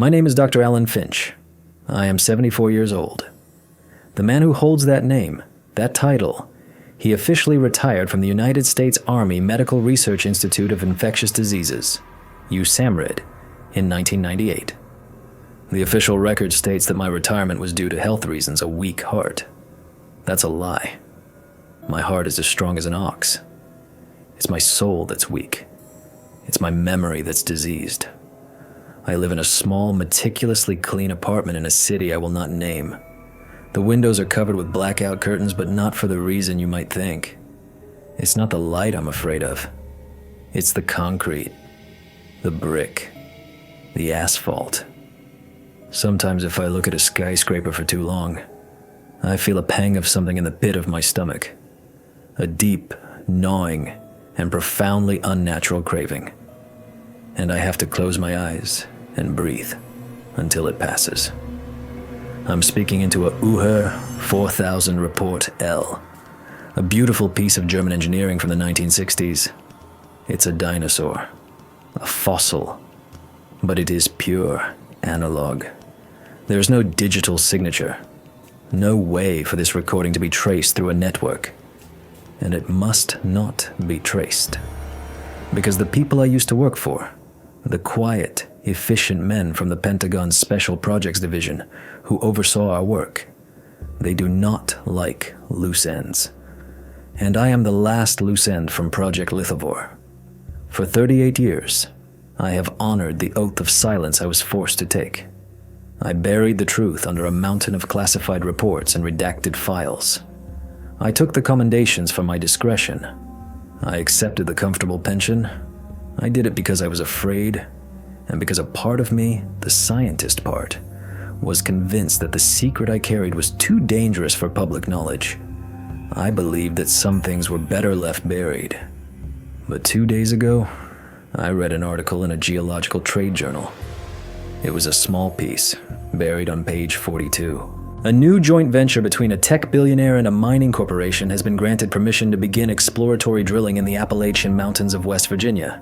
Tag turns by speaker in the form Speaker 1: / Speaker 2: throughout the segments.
Speaker 1: My name is Doctor Alan Finch. I am 74 years old. The man who holds that name, that title, he officially retired from the United States Army Medical Research Institute of Infectious Diseases, Usamriid, in 1998. The official record states that my retirement was due to health reasons, a weak heart. That's a lie. My heart is as strong as an ox. It's my soul that's weak. It's my memory that's diseased. I live in a small, meticulously clean apartment in a city I will not name. The windows are covered with blackout curtains, but not for the reason you might think. It's not the light I'm afraid of. It's the concrete, the brick, the asphalt. Sometimes if I look at a skyscraper for too long, I feel a pang of something in the pit of my stomach. A deep, gnawing, and profoundly unnatural craving. And I have to close my eyes and breathe until it passes. I'm speaking into a UHER 4000 Report L, a beautiful piece of German engineering from the 1960s. It's a dinosaur, a fossil, but it is pure analog. There's no digital signature, no way for this recording to be traced through a network, and it must not be traced. Because the people I used to work for, the quiet, efficient men from the Pentagon's Special Projects Division who oversaw our work, they do not like loose ends. And I am the last loose end from Project Lithivore. For 38 years, I have honored the oath of silence I was forced to take. I buried the truth under a mountain of classified reports and redacted files. I took the commendations for my discretion. I accepted the comfortable pension. I did it because I was afraid, and because a part of me, the scientist part, was convinced that the secret I carried was too dangerous for public knowledge. I believed that some things were better left buried. But 2 days ago, I read an article in a geological trade journal. It was a small piece, buried on page 42. A new joint venture between a tech billionaire and a mining corporation has been granted permission to begin exploratory drilling in the Appalachian Mountains of West Virginia.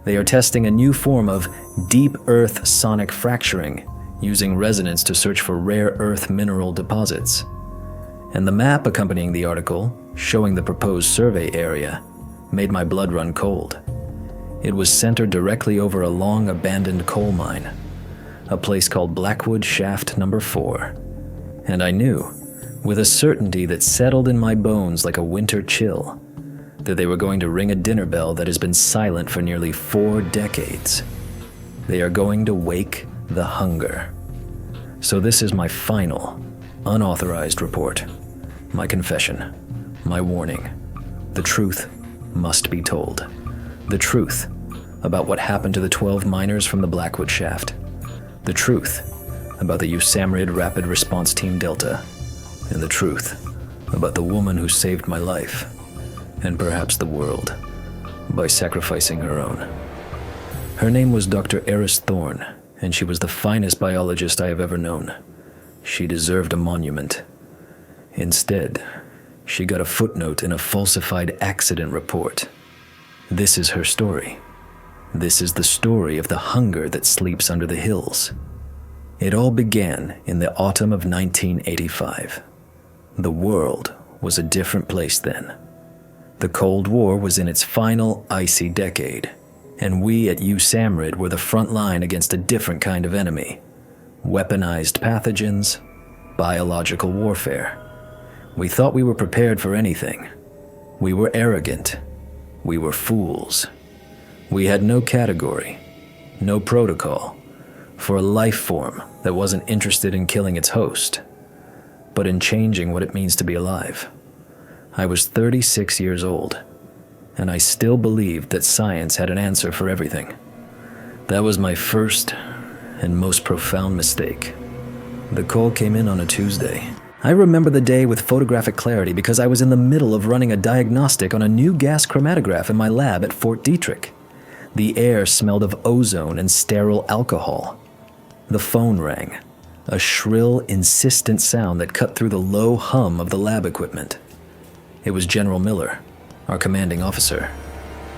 Speaker 1: They are testing a new form of deep earth sonic fracturing, using resonance to search for rare earth mineral deposits. And the map accompanying the article, showing the proposed survey area, made my blood run cold. It was centered directly over a long abandoned coal mine, a place called Blackwood Shaft Number 4. And I knew, with a certainty that settled in my bones like a winter chill, that they were going to ring a dinner bell that has been silent for nearly 4 decades. They are going to wake the hunger. So this is my final, unauthorized report. My confession. My warning. The truth must be told. The truth about what happened to the 12 miners from the Blackwood Shaft. The truth about the Usamriid Rapid Response Team Delta. And the truth about the woman who saved my life, and perhaps the world, by sacrificing her own. Her name was Dr. Eris Thorne, and she was the finest biologist I have ever known. She deserved a monument. Instead, she got a footnote in a falsified accident report. This is her story. This is the story of the hunger that sleeps under the hills. It all began in the autumn of 1985. The world was a different place then. The Cold War was in its final icy decade, and we at Usamriid were the front line against a different kind of enemy. Weaponized pathogens, biological warfare. We thought we were prepared for anything. We were arrogant. We were fools. We had no category, no protocol, for a life form that wasn't interested in killing its host, but in changing what it means to be alive. I was 36 years old, and I still believed that science had an answer for everything. That was my first and most profound mistake. The call came in on a Tuesday. I remember the day with photographic clarity because I was in the middle of running a diagnostic on a new gas chromatograph in my lab at Fort Detrick. The air smelled of ozone and sterile alcohol. The phone rang, a shrill, insistent sound that cut through the low hum of the lab equipment. It was General Miller, our commanding officer.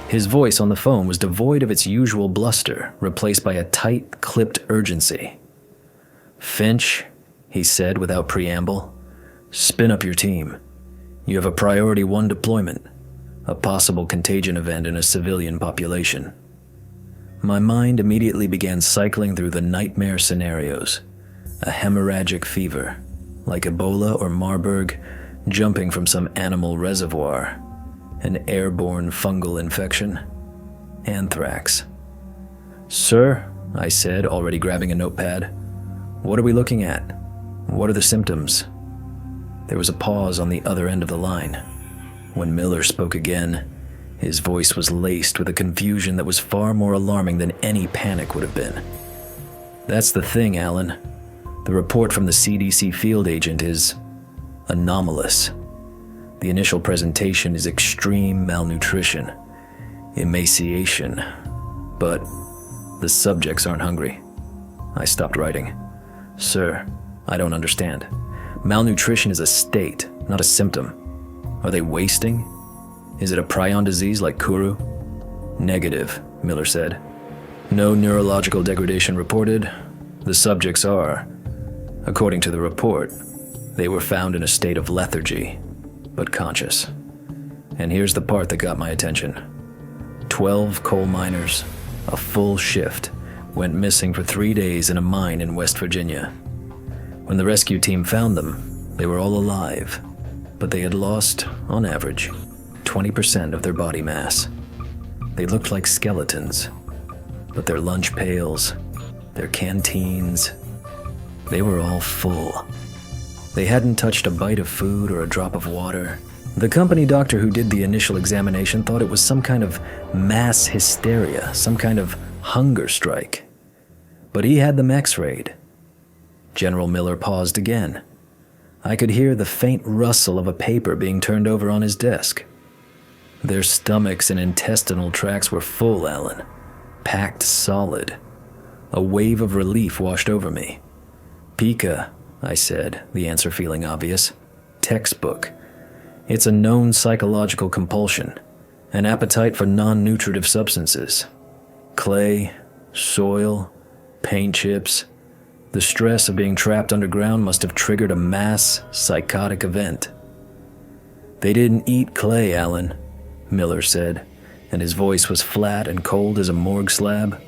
Speaker 1: His voice on the phone was devoid of its usual bluster, replaced by a tight, clipped urgency. "Finch," he said without preamble, "spin up your team. You have a priority 1 deployment, a possible contagion event in a civilian population." My mind immediately began cycling through the nightmare scenarios. A hemorrhagic fever, like Ebola or Marburg, jumping from some animal reservoir. An airborne fungal infection. Anthrax. "Sir," I said, already grabbing a notepad, "what are we looking at? What are the symptoms?" There was a pause on the other end of the line. When Miller spoke again, his voice was laced with a confusion that was far more alarming than any panic would have been. "That's the thing, Alan. The report from the CDC field agent is anomalous. The initial presentation is extreme malnutrition, emaciation, but the subjects aren't hungry." I stopped writing. "Sir, I don't understand. Malnutrition is a state, not a symptom. Are they wasting? Is it a prion disease like Kuru?" "Negative," Miller said. "No neurological degradation reported. The subjects are, according to the report, they were found in a state of lethargy, but conscious. And here's the part that got my attention. 12 coal miners, a full shift, went missing for 3 days in a mine in West Virginia. When the rescue team found them, they were all alive, but they had lost, on average, 20% of their body mass. They looked like skeletons, but their lunch pails, their canteens, they were all full. They hadn't touched a bite of food or a drop of water. The company doctor who did the initial examination thought it was some kind of mass hysteria, some kind of hunger strike. But he had them x-rayed." General Miller paused again. I could hear the faint rustle of a paper being turned over on his desk. "Their stomachs and intestinal tracts were full, Alan. Packed solid." A wave of relief washed over me. "Pica," I said, the answer feeling obvious. "Textbook. It's a known psychological compulsion, an appetite for non-nutritive substances. Clay, soil, paint chips. The stress of being trapped underground must have triggered a mass psychotic event." "They didn't eat clay, Alan," Miller said, and his voice was flat and cold as a morgue slab.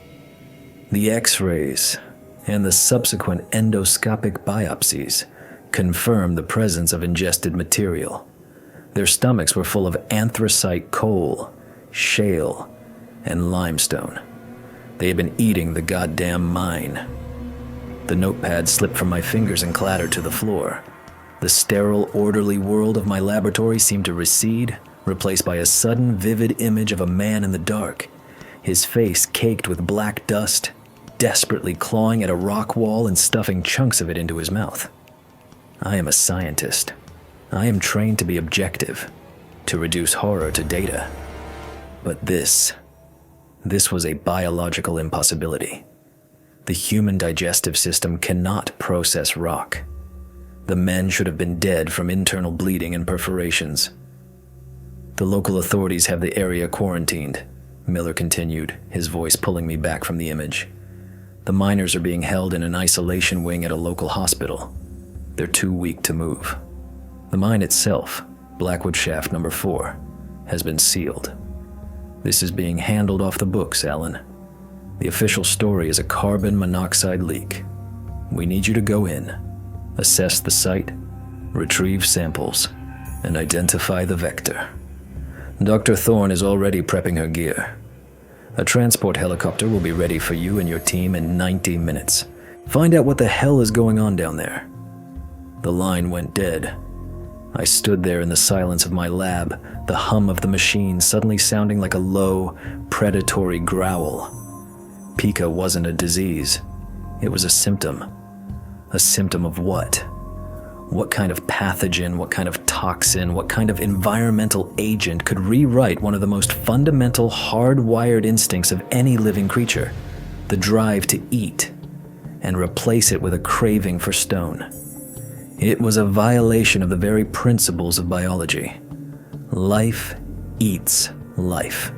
Speaker 1: "The X-rays and the subsequent endoscopic biopsies confirmed the presence of ingested material. Their stomachs were full of anthracite coal, shale, and limestone. They had been eating the goddamn mine." The notepad slipped from my fingers and clattered to the floor. The sterile, orderly world of my laboratory seemed to recede, replaced by a sudden, vivid image of a man in the dark, his face caked with black dust, desperately clawing at a rock wall and stuffing chunks of it into his mouth. I am a scientist. I am trained to be objective, to reduce horror to data. But this was a biological impossibility. The human digestive system cannot process rock. The men should have been dead from internal bleeding and perforations. "The local authorities have the area quarantined," Miller continued, his voice pulling me back from the image. "The miners are being held in an isolation wing at a local hospital. They're too weak to move. The mine itself, Blackwood Shaft number 4, has been sealed. This is being handled off the books, Alan. The official story is a carbon monoxide leak. We need you to go in, assess the site, retrieve samples, and identify the vector. Dr. Thorne is already prepping her gear. A transport helicopter will be ready for you and your team in 90 minutes. Find out what the hell is going on down there." The line went dead. I stood there in the silence of my lab, the hum of the machine suddenly sounding like a low, predatory growl. Pica wasn't a disease. It was a symptom. A symptom of what? What kind of pathogen, what kind of toxin, what kind of environmental agent could rewrite one of the most fundamental, hardwired instincts of any living creature, the drive to eat, and replace it with a craving for stone? It was a violation of the very principles of biology. Life eats life.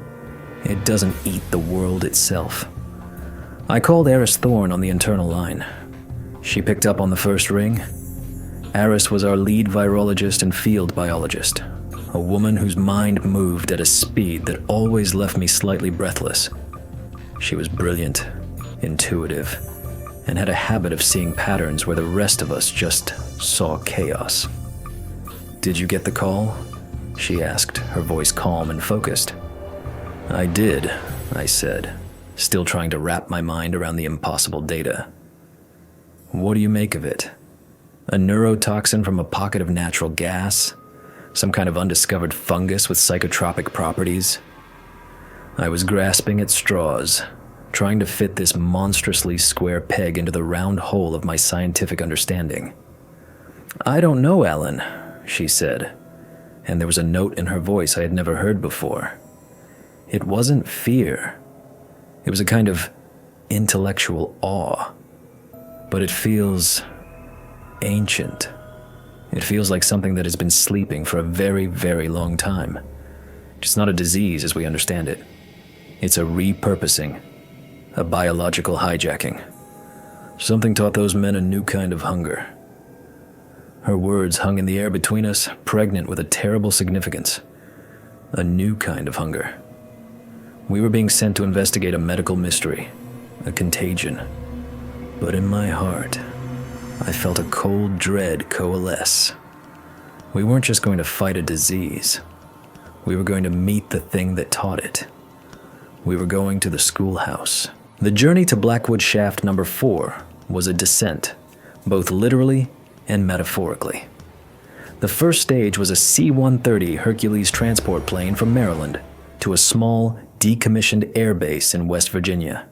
Speaker 1: It doesn't eat the world itself. I called Eris Thorne on the internal line. She picked up on the first ring. Eris was our lead virologist and field biologist, a woman whose mind moved at a speed that always left me slightly breathless. She was brilliant, intuitive, and had a habit of seeing patterns where the rest of us just saw chaos. "Did you get the call?" she asked, her voice calm and focused. "I did," I said, still trying to wrap my mind around the impossible data. "What do you make of it? A neurotoxin from a pocket of natural gas? Some kind of undiscovered fungus with psychotropic properties?" I was grasping at straws, trying to fit this monstrously square peg into the round hole of my scientific understanding. "I don't know, Alan," she said, and there was a note in her voice I had never heard before. It wasn't fear. It was a kind of intellectual awe. But it feels ancient. It feels like something that has been sleeping for a very, very long time. It's not a disease as we understand it. It's a repurposing, a biological hijacking. Something taught those men a new kind of hunger. Her words hung in the air between us, pregnant with a terrible significance. A new kind of hunger. We were being sent to investigate a medical mystery, a contagion. But in my heart, I felt a cold dread coalesce. We weren't just going to fight a disease. We were going to meet the thing that taught it. We were going to the schoolhouse. The journey to Blackwood Shaft number 4 was a descent, both literally and metaphorically. The first stage was a C-130 Hercules transport plane from Maryland to a small, decommissioned air base in West Virginia.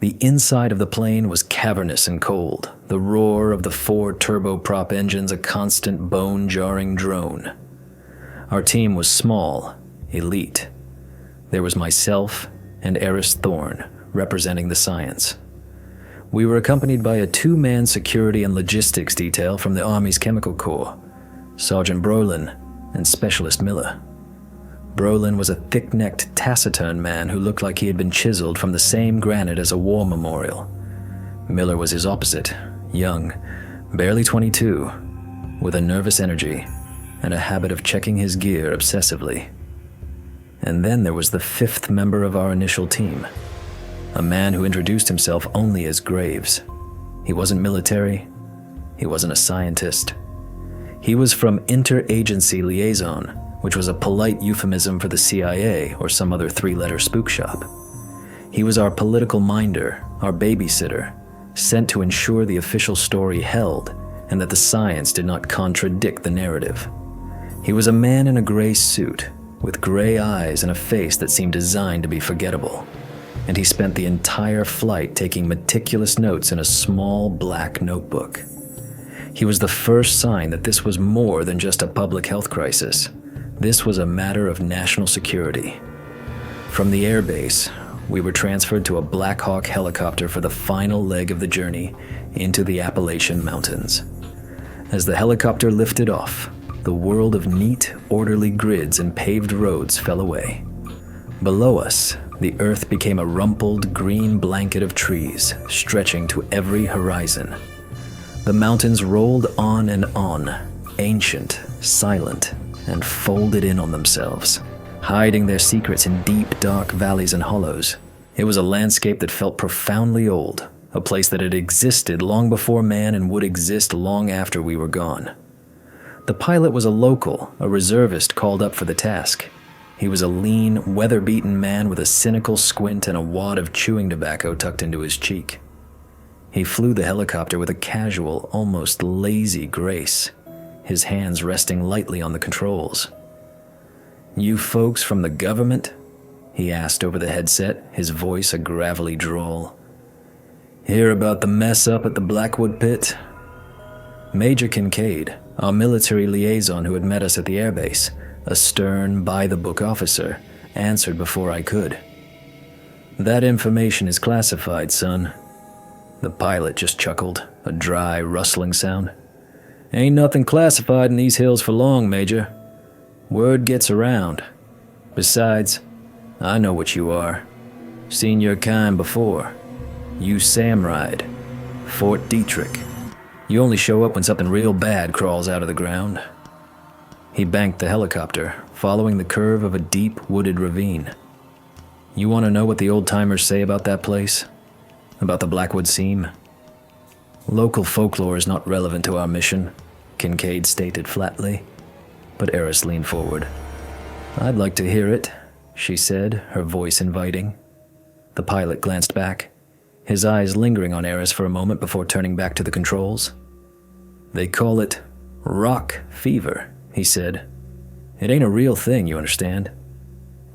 Speaker 1: The inside of the plane was cavernous and cold, the roar of the 4 turboprop engines a constant bone-jarring drone. Our team was small, elite. There was myself and Eris Thorne representing the science. We were accompanied by a 2-man security and logistics detail from the Army's Chemical Corps, Sergeant Brolin and Specialist Miller. Brolin was a thick-necked, taciturn man who looked like he had been chiseled from the same granite as a war memorial. Miller was his opposite, young, barely 22, with a nervous energy and a habit of checking his gear obsessively. And then there was the 5th member of our initial team, a man who introduced himself only as Graves. He wasn't military. He wasn't a scientist. He was from Interagency Liaison, which was a polite euphemism for the CIA or some other 3-letter spook shop. He was our political minder, our babysitter, sent to ensure the official story held and that the science did not contradict the narrative. He was a man in a gray suit, with gray eyes and a face that seemed designed to be forgettable, and he spent the entire flight taking meticulous notes in a small black notebook. He was the first sign that this was more than just a public health crisis. This was a matter of national security. From the airbase, we were transferred to a Black Hawk helicopter for the final leg of the journey into the Appalachian Mountains. As the helicopter lifted off, the world of neat, orderly grids and paved roads fell away. Below us, the earth became a rumpled green blanket of trees, stretching to every horizon. The mountains rolled on and on, ancient, silent, and folded in on themselves, hiding their secrets in deep, dark valleys and hollows. It was a landscape that felt profoundly old, a place that had existed long before man and would exist long after we were gone. The pilot was a local, a reservist called up for the task. He was a lean, weather-beaten man with a cynical squint and a wad of chewing tobacco tucked into his cheek. He flew the helicopter with a casual, almost lazy grace, his hands resting lightly on the controls. "You folks from the government?" he asked over the headset, his voice a gravelly drawl. "Hear about the mess up at the Blackwood pit?" Major Kincaid, our military liaison who had met us at the airbase, a stern, by-the-book officer, answered before I could. "That information is classified, son." The pilot just chuckled, a dry, rustling sound. "Ain't nothing classified in these hills for long, Major. Word gets around. Besides, I know what you are. Seen your kind before. Usamriid. Fort Dietrich. You only show up when something real bad crawls out of the ground. He banked the helicopter, following the curve of a deep, wooded ravine. You want to know what the old-timers say about that place? About the Blackwood Seam? Local folklore is not relevant to our mission, Kincaid stated flatly. But Eris leaned forward. I'd like to hear it, she said, her voice inviting. The pilot glanced back, his eyes lingering on Eris for a moment before turning back to the controls. They call it rock fever, he said. It ain't a real thing, you understand?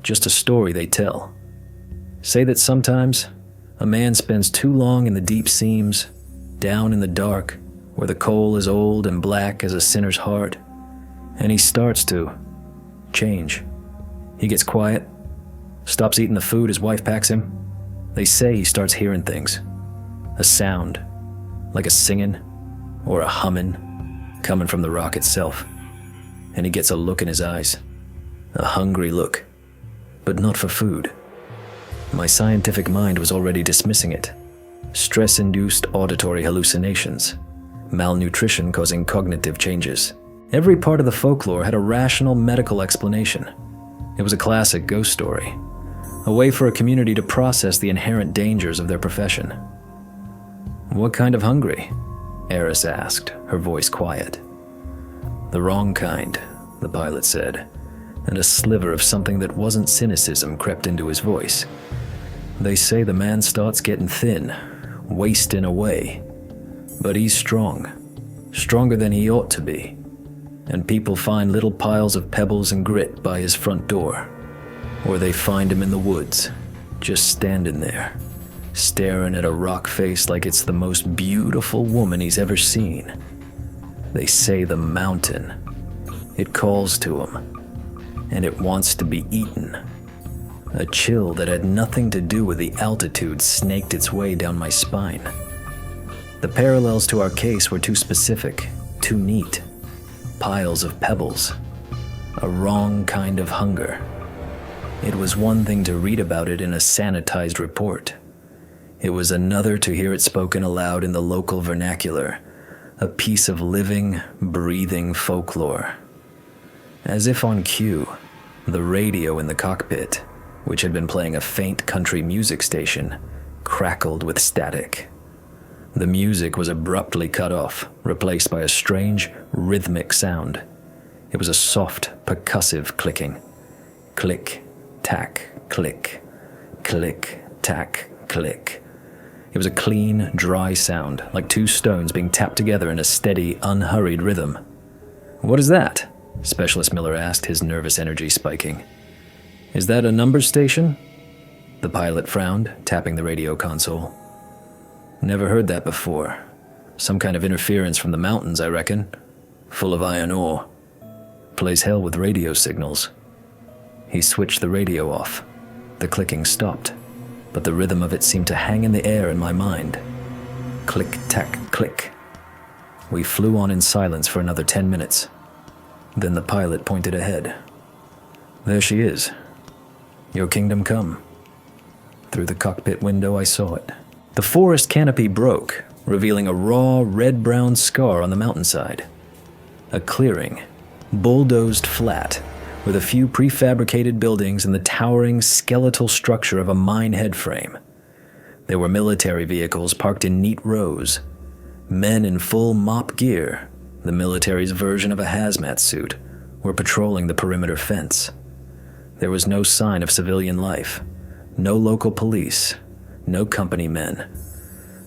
Speaker 1: Just a story they tell. Say that sometimes a man spends too long in the deep seams, down in the dark, where the coal is old and black as a sinner's heart, and he starts to change. He gets quiet, stops eating the food his wife packs him. They say he starts hearing things. A sound, like a singing or a humming, coming from the rock itself. And he gets a look in his eyes. A hungry look, but not for food. My scientific mind was already dismissing it. Stress-induced auditory hallucinations. Malnutrition causing cognitive changes. Every part of the folklore had a rational medical explanation. It was a classic ghost story. A way for a community to process the inherent dangers of their profession. What kind of hungry? Eris asked, her voice quiet. The wrong kind, the pilot said, and a sliver of something that wasn't cynicism crept into his voice. They say the man starts getting thin, wasting away. But he's strong, stronger than he ought to be. And people find little piles of pebbles and grit by his front door. Or they find him in the woods, just standing there, staring at a rock face like it's the most beautiful woman he's ever seen. They say the mountain, it calls to him, and it wants to be eaten. A chill that had nothing to do with the altitude snaked its way down my spine. The parallels to our case were too specific, too neat. Piles of pebbles. A wrong kind of hunger. It was one thing to read about it in a sanitized report. It was another to hear it spoken aloud in the local vernacular, a piece of living, breathing folklore. As if on cue, the radio in the cockpit, which had been playing a faint country music station, crackled with static. The music was abruptly cut off, replaced by a strange, rhythmic sound. It was a soft, percussive clicking. Click, tack, click. Click, tack, click. It was a clean, dry sound, like two stones being tapped together in a steady, unhurried rhythm. What is that? Specialist Miller asked, his nervous energy spiking. Is that a numbers station? The pilot frowned, tapping the radio console. Never heard that before. Some kind of interference from the mountains, I reckon. Full of iron ore. Plays hell with radio signals. He switched the radio off. The clicking stopped, but the rhythm of it seemed to hang in the air in my mind. Click, tack, click. We flew on in silence for another 10 minutes. Then the pilot pointed ahead. There she is. Your kingdom come. Through the cockpit window I saw it. The forest canopy broke, revealing a raw, red-brown scar on the mountainside. A clearing, bulldozed flat, with a few prefabricated buildings and the towering skeletal structure of a mine head frame. There were military vehicles parked in neat rows. Men in full mop gear, the military's version of a hazmat suit, were patrolling the perimeter fence. There was no sign of civilian life, no local police, no company men.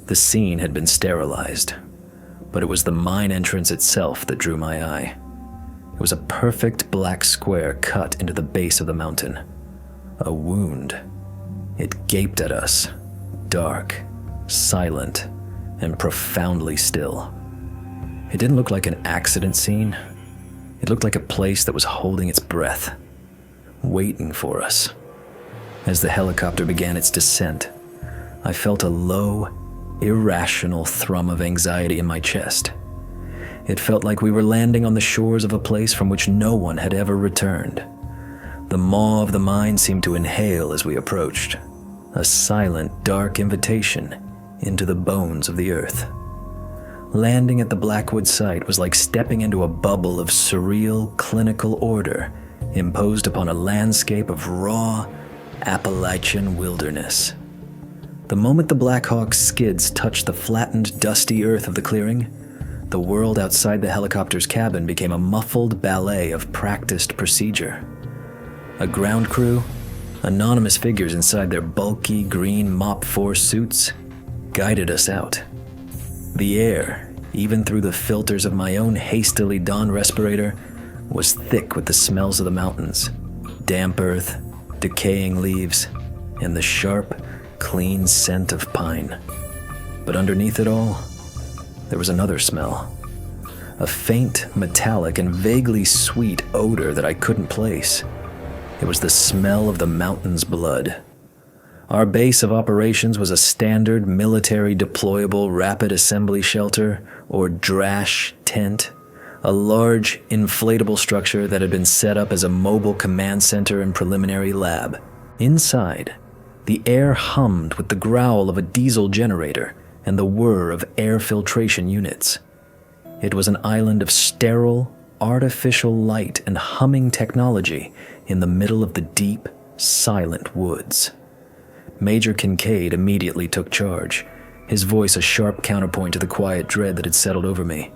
Speaker 1: The scene had been sterilized, but it was the mine entrance itself that drew my eye. It was a perfect black square cut into the base of the mountain. A wound. It gaped at us, dark, silent, and profoundly still. It didn't look like an accident scene. It looked like a place that was holding its breath, waiting for us. As the helicopter began its descent, I felt a low, irrational thrum of anxiety in my chest. It felt like we were landing on the shores of a place from which no one had ever returned. The maw of the mine seemed to inhale as we approached, a silent, dark invitation into the bones of the earth. Landing at the Blackwood site was like stepping into a bubble of surreal, clinical order imposed upon a landscape of raw, Appalachian wilderness. The moment the Blackhawk's skids touched the flattened, dusty earth of the clearing, the world outside the helicopter's cabin became a muffled ballet of practiced procedure. A ground crew, anonymous figures inside their bulky green Mop 4 suits, guided us out. The air, even through the filters of my own hastily donned respirator, was thick with the smells of the mountains, damp earth, decaying leaves, and the sharp, clean scent of pine. But underneath it all, there was another smell. A faint, metallic, and vaguely sweet odor that I couldn't place. It was the smell of the mountain's blood. Our base of operations was a standard military deployable rapid assembly shelter, or DRASH tent, a large, inflatable structure that had been set up as a mobile command center and preliminary lab. Inside, the air hummed with the growl of a diesel generator and the whir of air filtration units. It was an island of sterile, artificial light and humming technology in the middle of the deep, silent woods. Major Kincaid immediately took charge, his voice a sharp counterpoint to the quiet dread that had settled over me.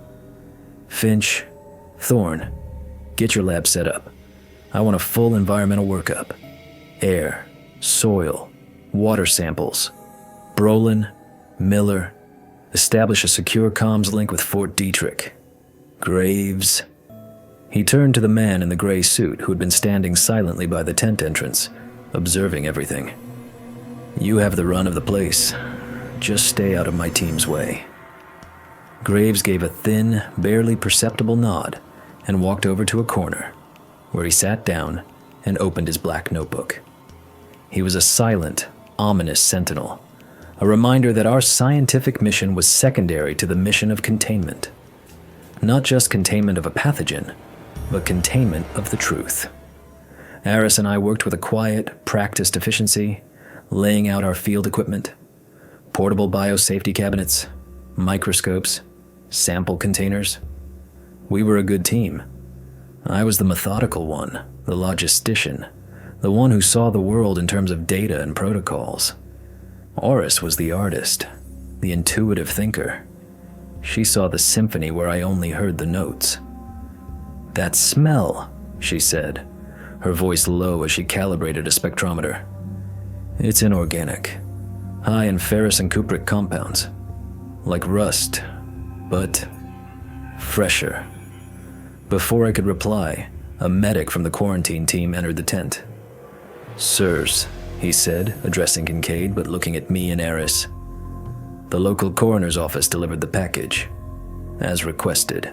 Speaker 1: "Finch, Thorne, get your lab set up. I want a full environmental workup. Air, soil, water samples. Brolin, Miller, establish a secure comms link with Fort Detrick. Graves." He turned to the man in the gray suit who had been standing silently by the tent entrance, observing everything. "You have the run of the place. Just stay out of my team's way." Graves gave a thin, barely perceptible nod and walked over to a corner, where he sat down and opened his black notebook. He was a silent, ominous sentinel, a reminder that our scientific mission was secondary to the mission of containment. Not just containment of a pathogen, but containment of the truth. Aris and I worked with a quiet, practiced efficiency, laying out our field equipment, portable biosafety cabinets, microscopes, sample containers. We were a good team. I was the methodical one, the logistician, the one who saw the world in terms of data and protocols. Oris was the artist, the intuitive thinker. She saw the symphony where I only heard the notes. "That smell," she said, her voice low as she calibrated a spectrometer. "It's inorganic, high in ferrous and cupric compounds, like rust, but fresher." Before I could reply, a medic from the quarantine team entered the tent. "Sirs," he said, addressing Kincaid but looking at me and Aris. "The local coroner's office delivered the package, as requested."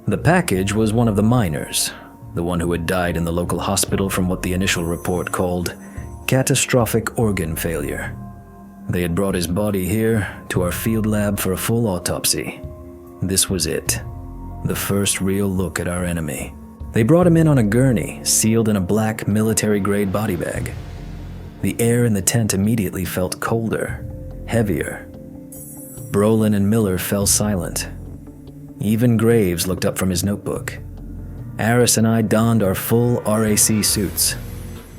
Speaker 1: The package was one of the miners, the one who had died in the local hospital from what the initial report called catastrophic organ failure. They had brought his body here to our field lab for a full autopsy. This was it, the first real look at our enemy. They brought him in on a gurney, sealed in a black military-grade body bag. The air in the tent immediately felt colder, heavier. Brolin and Miller fell silent. Even Graves looked up from his notebook. Aris and I donned our full RAC suits,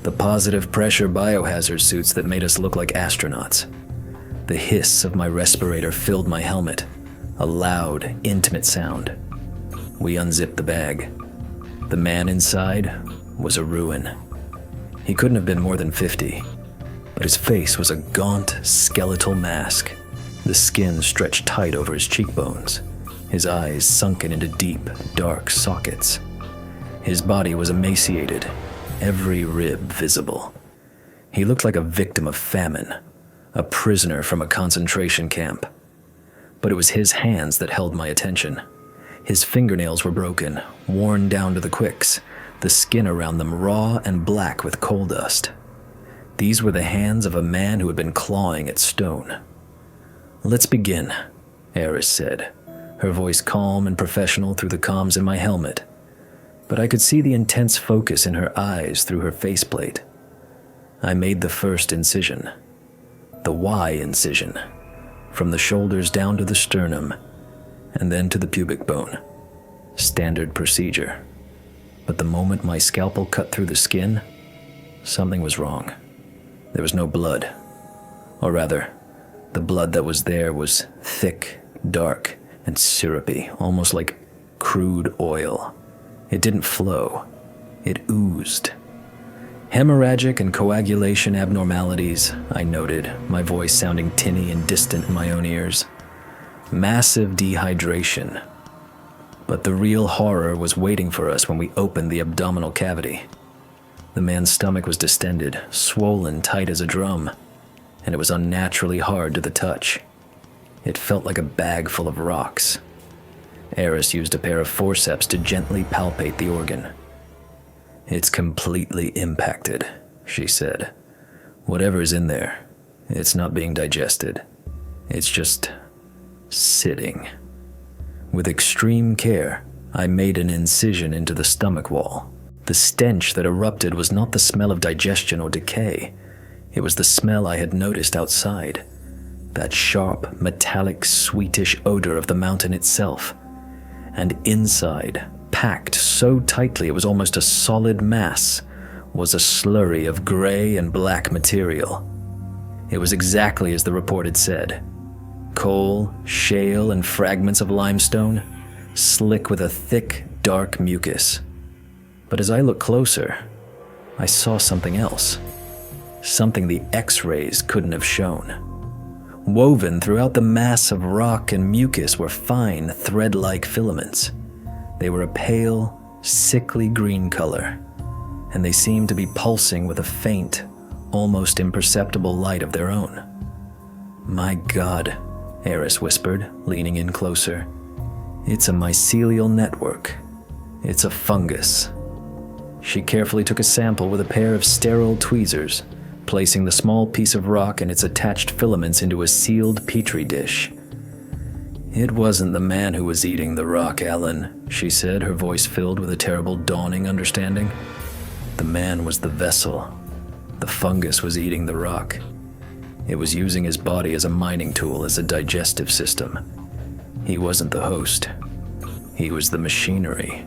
Speaker 1: the positive pressure biohazard suits that made us look like astronauts. The hiss of my respirator filled my helmet, a loud, intimate sound. We unzipped the bag. The man inside was a ruin. He couldn't have been more than 50, but his face was a gaunt, skeletal mask. The skin stretched tight over his cheekbones, his eyes sunken into deep, dark sockets. His body was emaciated, every rib visible. He looked like a victim of famine, a prisoner from a concentration camp. But it was his hands that held my attention. His fingernails were broken, worn down to the quicks, the skin around them raw and black with coal dust. These were the hands of a man who had been clawing at stone. "Let's begin," Aris said, her voice calm and professional through the comms in my helmet. but I could see the intense focus in her eyes through her faceplate. I made the first incision, the Y incision, from the shoulders down to the sternum, and then to the pubic bone. Standard procedure. But the moment my scalpel cut through the skin, something was wrong. There was no blood. Or rather, the blood that was there was thick, dark, and syrupy, almost like crude oil. It didn't flow. It oozed. Hemorrhagic and coagulation abnormalities, I noted, my voice sounding tinny and distant in my own ears. Massive dehydration. But the real horror was waiting for us when we opened the abdominal cavity. The man's stomach was distended, swollen tight as a drum, and it was unnaturally hard to the touch. It felt like a bag full of rocks. Eris used a pair of forceps to gently palpate the organ. "It's completely impacted," she said. "Whatever is in there, it's not being digested. It's just sitting." With extreme care, I made an incision into the stomach wall. The stench that erupted was not the smell of digestion or decay. It was the smell I had noticed outside. That sharp, metallic, sweetish odor of the mountain itself. And inside, packed so tightly it was almost a solid mass, was a slurry of gray and black material. It was exactly as the report had said. Coal, shale, and fragments of limestone, slick with a thick, dark mucus. But as I looked closer, I saw something else. Something the X-rays couldn't have shown. Woven throughout the mass of rock and mucus were fine, thread-like filaments. They were a pale, sickly green color, and they seemed to be pulsing with a faint, almost imperceptible light of their own. "My God," Eris whispered, leaning in closer. "It's a mycelial network. It's a fungus." She carefully took a sample with a pair of sterile tweezers, placing the small piece of rock and its attached filaments into a sealed petri dish. "It wasn't the man who was eating the rock, Alan," she said, her voice filled with a terrible dawning understanding. "The man was the vessel. The fungus was eating the rock. It was using his body as a mining tool, as a digestive system. He wasn't the host. He was the machinery."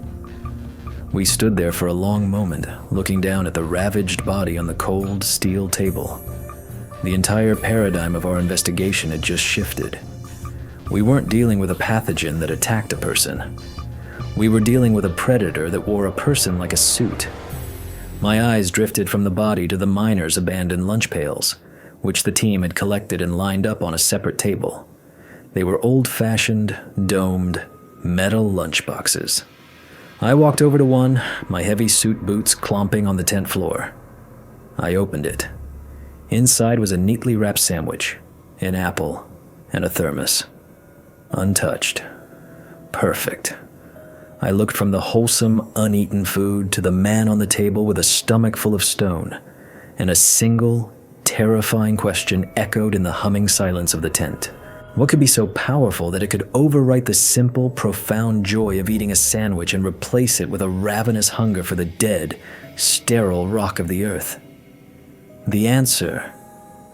Speaker 1: We stood there for a long moment, looking down at the ravaged body on the cold steel table. The entire paradigm of our investigation had just shifted. We weren't dealing with a pathogen that attacked a person. We were dealing with a predator that wore a person like a suit. My eyes drifted from the body to the miners' abandoned lunch pails, which the team had collected and lined up on a separate table. They were old-fashioned, domed, metal lunchboxes. I walked over to one, my heavy suit boots clomping on the tent floor. I opened it. Inside was a neatly wrapped sandwich, an apple, and a thermos. Untouched. Perfect. I looked from the wholesome, uneaten food to the man on the table with a stomach full of stone, and a single, terrifying question echoed in the humming silence of the tent. What could be so powerful that it could overwrite the simple, profound joy of eating a sandwich and replace it with a ravenous hunger for the dead, sterile rock of the earth? The answer,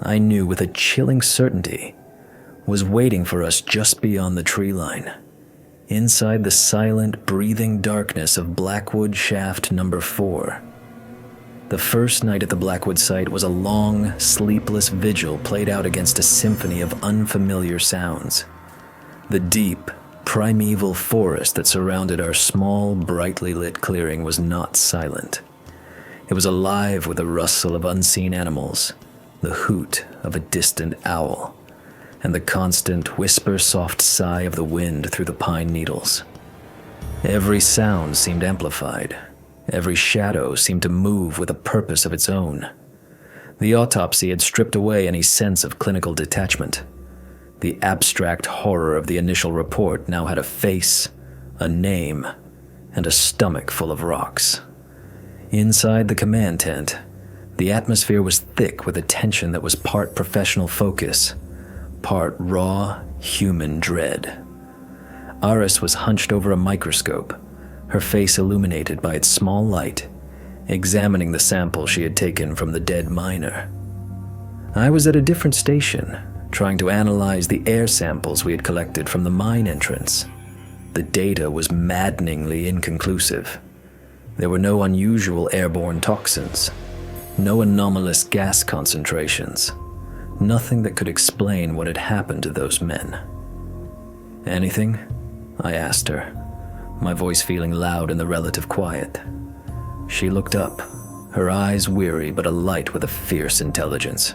Speaker 1: I knew with a chilling certainty, was waiting for us just beyond the tree line, inside the silent, breathing darkness of Blackwood Shaft Number 4. The first night at the Blackwood site was a long, sleepless vigil played out against a symphony of unfamiliar sounds. The deep, primeval forest that surrounded our small, brightly lit clearing was not silent. It was alive with the rustle of unseen animals, the hoot of a distant owl, and the constant whisper-soft sigh of the wind through the pine needles. Every sound seemed amplified. Every shadow seemed to move with a purpose of its own. The autopsy had stripped away any sense of clinical detachment. The abstract horror of the initial report now had a face, a name, and a stomach full of rocks. Inside the command tent, the atmosphere was thick with a tension that was part professional focus, part raw, human dread. Aris was hunched over a microscope, her face illuminated by its small light, examining the sample she had taken from the dead miner. I was at a different station, trying to analyze the air samples we had collected from the mine entrance. The data was maddeningly inconclusive. There were no unusual airborne toxins, no anomalous gas concentrations, nothing that could explain what had happened to those men. "Anything?" I asked her, my voice feeling loud in the relative quiet. She looked up, her eyes weary but alight with a fierce intelligence.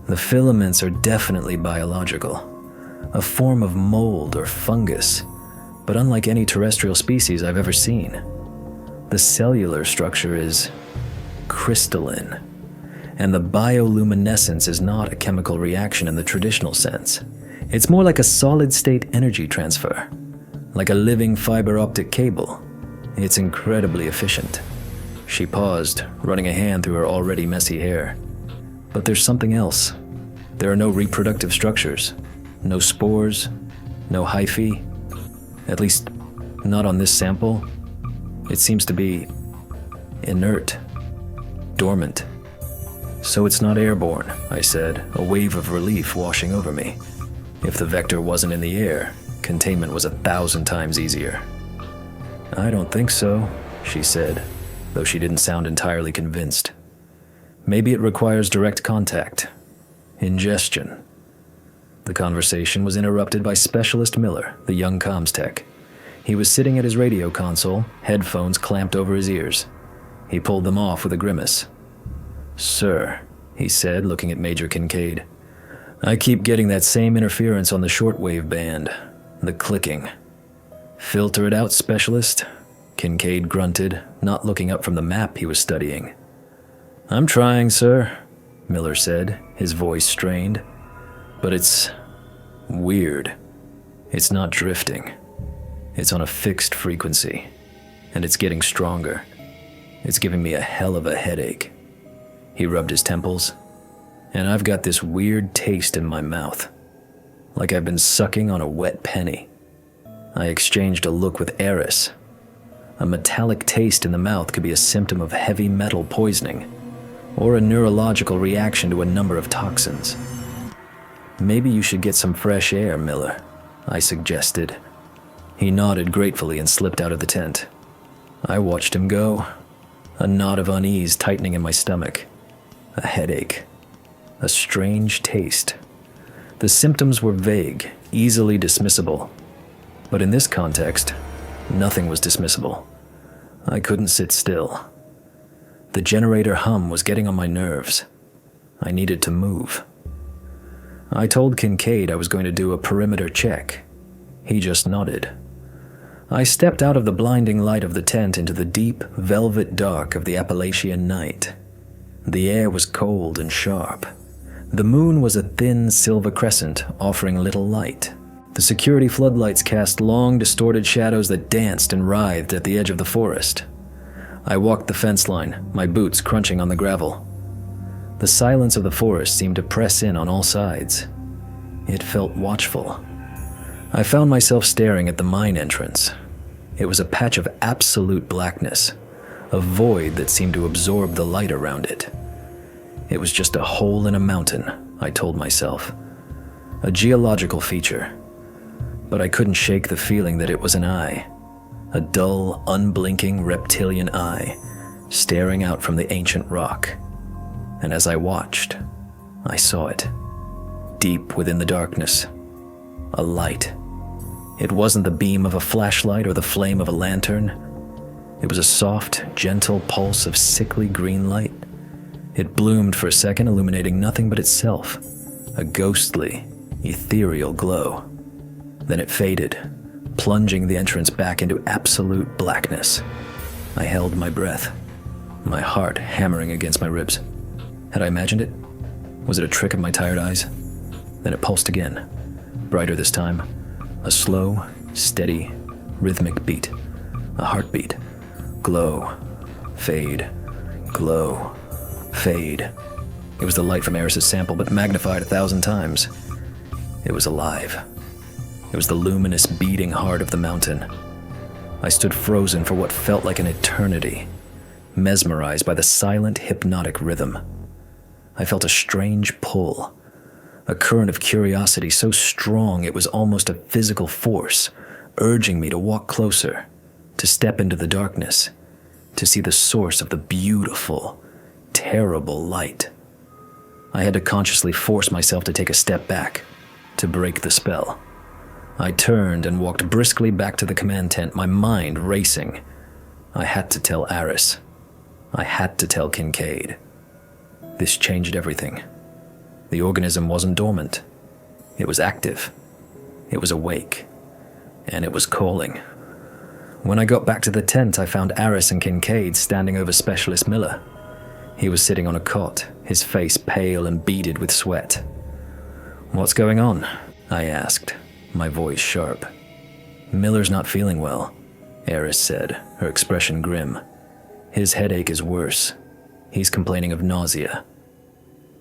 Speaker 1: "The filaments are definitely biological, a form of mold or fungus, but unlike any terrestrial species I've ever seen. The cellular structure is crystalline, and the bioluminescence is not a chemical reaction in the traditional sense. It's more like a solid-state energy transfer, like a living fiber optic cable. It's incredibly efficient." She paused, running a hand through her already messy hair. "But there's something else. There are no reproductive structures, no spores, no hyphae. At least, not on this sample. It seems to be inert, dormant." "So it's not airborne," I said, a wave of relief washing over me. If the vector wasn't in the air, containment was 1,000 times easier. "I don't think so," she said, though she didn't sound entirely convinced. "Maybe it requires direct contact. Ingestion." The conversation was interrupted by Specialist Miller, the young comms tech. He was sitting at his radio console, headphones clamped over his ears. He pulled them off with a grimace. "Sir," he said, looking at Major Kincaid, "I keep getting that same interference on the shortwave band, the clicking." "Filter it out, Specialist," Kincaid grunted, not looking up from the map he was studying. "I'm trying, sir," Miller said, his voice strained. "But it's weird. It's not drifting. It's on a fixed frequency, and it's getting stronger. It's giving me a hell of a headache." He rubbed his temples. "And I've got this weird taste in my mouth, like I've been sucking on a wet penny." I exchanged a look with Eris. A metallic taste in the mouth could be a symptom of heavy metal poisoning, or a neurological reaction to a number of toxins. "Maybe you should get some fresh air, Miller," I suggested. He nodded gratefully and slipped out of the tent. I watched him go, a knot of unease tightening in my stomach, a headache, a strange taste. The symptoms were vague, easily dismissible. But in this context, nothing was dismissible. I couldn't sit still. The generator hum was getting on my nerves. I needed to move. I told Kincaid I was going to do a perimeter check. He just nodded. I stepped out of the blinding light of the tent into the deep, velvet dark of the Appalachian night. The air was cold and sharp. The moon was a thin silver crescent, offering little light. The security floodlights cast long, distorted shadows that danced and writhed at the edge of the forest. I walked the fence line, my boots crunching on the gravel. The silence of the forest seemed to press in on all sides. It felt watchful. I found myself staring at the mine entrance. It was a patch of absolute blackness, a void that seemed to absorb the light around it. It was just a hole in a mountain, I told myself. A geological feature. But I couldn't shake the feeling that it was an eye. A dull, unblinking reptilian eye, staring out from the ancient rock. And as I watched, I saw it. Deep within the darkness, a light. It wasn't the beam of a flashlight or the flame of a lantern. It was a soft, gentle pulse of sickly green light. It bloomed for a second, illuminating nothing but itself, a ghostly, ethereal glow. Then it faded, plunging the entrance back into absolute blackness. I held my breath, my heart hammering against my ribs. Had I imagined it? Was it a trick of my tired eyes? Then it pulsed again, brighter this time. A slow, steady, rhythmic beat. A heartbeat. Glow, fade, glow, fade. It was the light from Eris's sample, but magnified 1,000 times. It was alive. It was the luminous, beating heart of the mountain. I stood frozen for what felt like an eternity, mesmerized by the silent, hypnotic rhythm. I felt a strange pull, a current of curiosity so strong it was almost a physical force, urging me to walk closer, to step into the darkness, to see the source of the beautiful, terrible light. I had to consciously force myself to take a step back, to break the spell. I turned and walked briskly back to the command tent, my mind racing. I had to tell Aris. I had to tell Kincaid. This changed everything. The organism wasn't dormant. It was active. It was awake. And it was calling. When I got back to the tent, I found Aris and Kincaid standing over Specialist Miller. He was sitting on a cot, his face pale and beaded with sweat. "What's going on?" I asked, my voice sharp. "Miller's not feeling well," Aris said, her expression grim. "His headache is worse. He's complaining of nausea."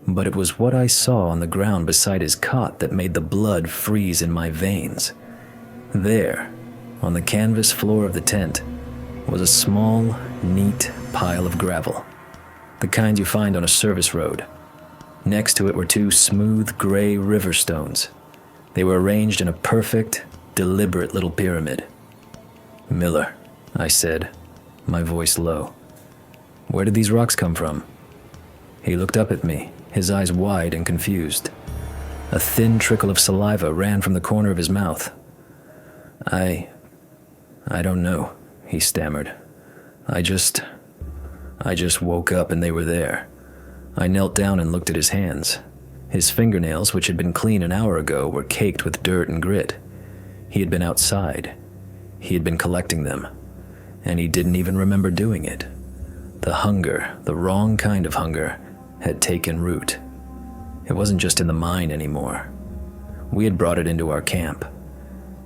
Speaker 1: But it was what I saw on the ground beside his cot that made the blood freeze in my veins. There, on the canvas floor of the tent, was a small, neat pile of gravel, the kind you find on a service road. Next to it were two smooth gray river stones. They were arranged in a perfect, deliberate little pyramid. "Miller," I said, my voice low. "Where did these rocks come from?" He looked up at me, his eyes wide and confused. A thin trickle of saliva ran from the corner of his mouth. I don't know," he stammered. I just woke up and they were there." I knelt down and looked at his hands. His fingernails, which had been clean an hour ago, were caked with dirt and grit. He had been outside. He had been collecting them. And he didn't even remember doing it. The hunger, the wrong kind of hunger, had taken root. It wasn't just in the mine anymore. We had brought it into our camp.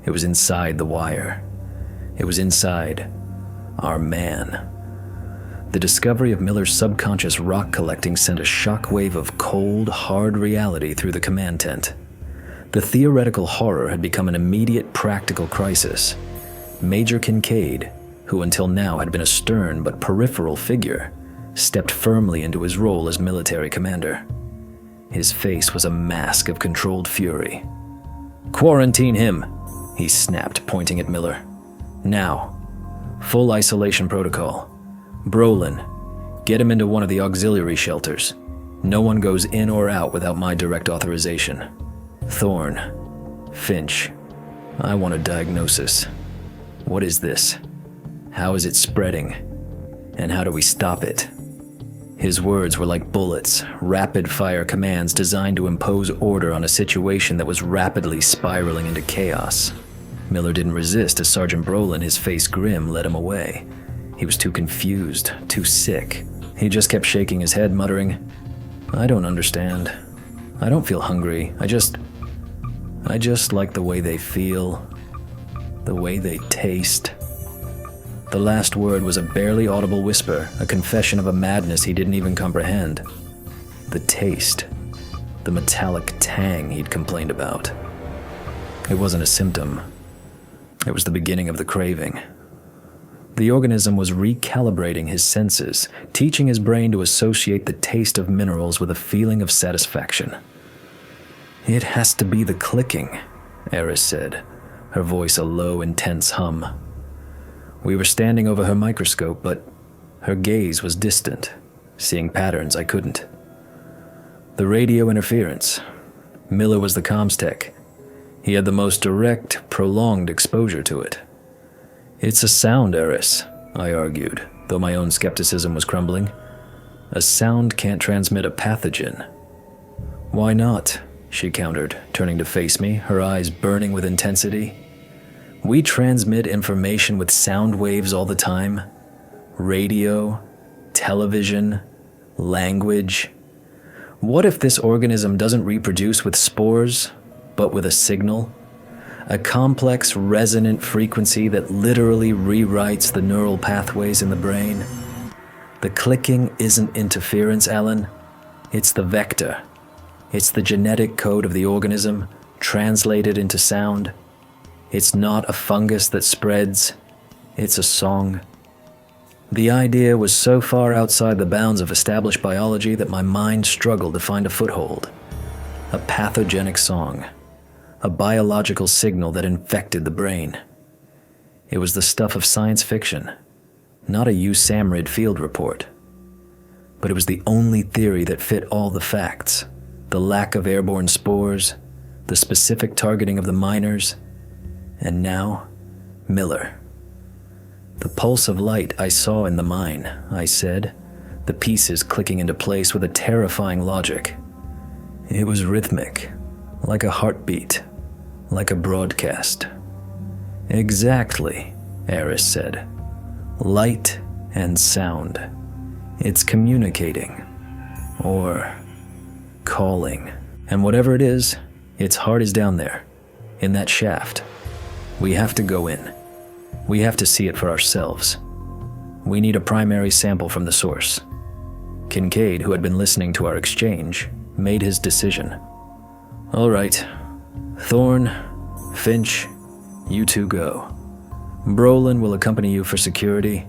Speaker 1: It was inside the wire. It was inside our man. The discovery of Miller's subconscious rock collecting sent a shockwave of cold, hard reality through the command tent. The theoretical horror had become an immediate practical crisis. Major Kincaid, who until now had been a stern but peripheral figure, stepped firmly into his role as military commander. His face was a mask of controlled fury. "Quarantine him," he snapped, pointing at Miller. "Now. Full isolation protocol. Brolin, get him into one of the auxiliary shelters. No one goes in or out without my direct authorization. Thorne, Finch, I want a diagnosis. What is this? How is it spreading? And how do we stop it?" His words were like bullets, rapid-fire commands designed to impose order on a situation that was rapidly spiraling into chaos. Miller didn't resist as Sergeant Brolin, his face grim, led him away. He was too confused, too sick. He just kept shaking his head, muttering, "I don't understand. I don't feel hungry. I just like the way they feel, the way they taste." The last word was a barely audible whisper, a confession of a madness he didn't even comprehend. The taste, the metallic tang he'd complained about. It wasn't a symptom. It was the beginning of the craving. The organism was recalibrating his senses, teaching his brain to associate the taste of minerals with a feeling of satisfaction. "It has to be the clicking," Aris said, her voice a low, intense hum. We were standing over her microscope, but her gaze was distant, seeing patterns I couldn't. "The radio interference. Miller was the comms tech. He had the most direct, prolonged exposure to it." "It's a sound, Aris," I argued, though my own skepticism was crumbling. "A sound can't transmit a pathogen." "Why not?" she countered, turning to face me, her eyes burning with intensity. "We transmit information with sound waves all the time. Radio, television, language. What if this organism doesn't reproduce with spores, but with a signal? A complex resonant frequency that literally rewrites the neural pathways in the brain? The clicking isn't interference, Alan. It's the vector. It's the genetic code of the organism, translated into sound. It's not a fungus that spreads. It's a song. The idea was so far outside the bounds of established biology that my mind struggled to find a foothold. A pathogenic song. A biological signal that infected the brain. It was the stuff of science fiction, not a Usamriid field report. But it was the only theory that fit all the facts. The lack of airborne spores, the specific targeting of the miners, and now, Miller. The pulse of light I saw in the mine, I said, the pieces clicking into place with a terrifying logic. It was rhythmic, like a heartbeat, like a broadcast. Exactly, Eris said. Light and sound. It's communicating, or calling. And whatever it is, its heart is down there, in that shaft. We have to go in. We have to see it for ourselves. We need a primary sample from the source. Kincaid, who had been listening to our exchange, made his decision. All right, Thorne, Finch, you two go. Brolin will accompany you for security.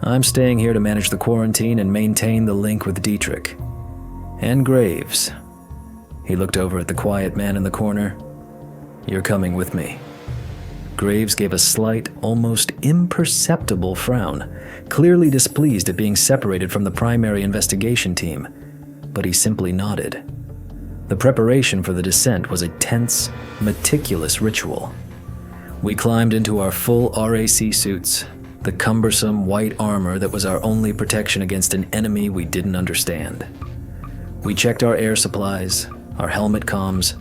Speaker 1: I'm staying here to manage the quarantine and maintain the link with Dietrich. And Graves. He looked over at the quiet man in the corner. You're coming with me. Graves gave a slight, almost imperceptible frown, clearly displeased at being separated from the primary investigation team, but he simply nodded. The preparation for the descent was a tense, meticulous ritual. We climbed into our full RAC suits, the cumbersome white armor that was our only protection against an enemy we didn't understand. We checked our air supplies, our helmet comms,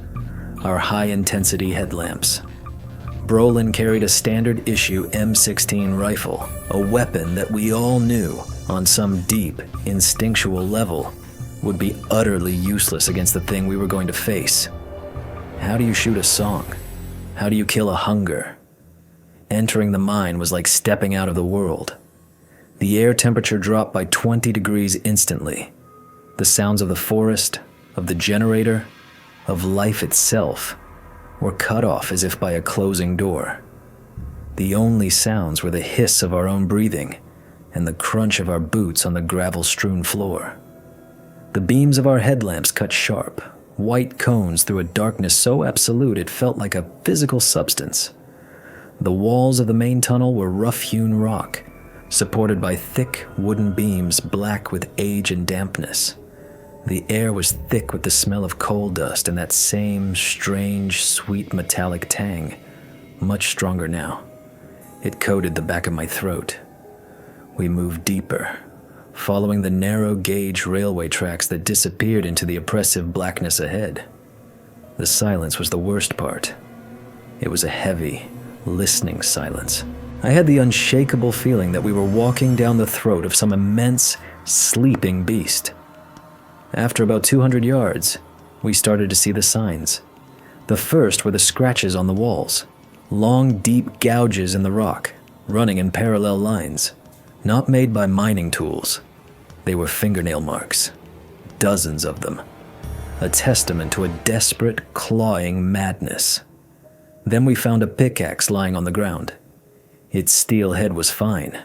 Speaker 1: our high-intensity headlamps. Brolin carried a standard-issue M16 rifle, a weapon that we all knew, on some deep, instinctual level, would be utterly useless against the thing we were going to face. How do you shoot a song? How do you kill a hunger? Entering the mine was like stepping out of the world. The air temperature dropped by 20 degrees instantly. The sounds of the forest, of the generator, of life itself, were cut off as if by a closing door. The only sounds were the hiss of our own breathing and the crunch of our boots on the gravel-strewn floor. The beams of our headlamps cut sharp, white cones through a darkness so absolute it felt like a physical substance. The walls of the main tunnel were rough-hewn rock, supported by thick wooden beams black with age and dampness. The air was thick with the smell of coal dust and that same strange, sweet metallic tang, much stronger now. It coated the back of my throat. We moved deeper, following the narrow-gauge railway tracks that disappeared into the oppressive blackness ahead. The silence was the worst part. It was a heavy, listening silence. I had the unshakable feeling that we were walking down the throat of some immense, sleeping beast. After about 200 yards, we started to see the signs. The first were the scratches on the walls, long, deep gouges in the rock, running in parallel lines, not made by mining tools. They were fingernail marks, dozens of them, a testament to a desperate, clawing madness. Then we found a pickaxe lying on the ground. Its steel head was fine,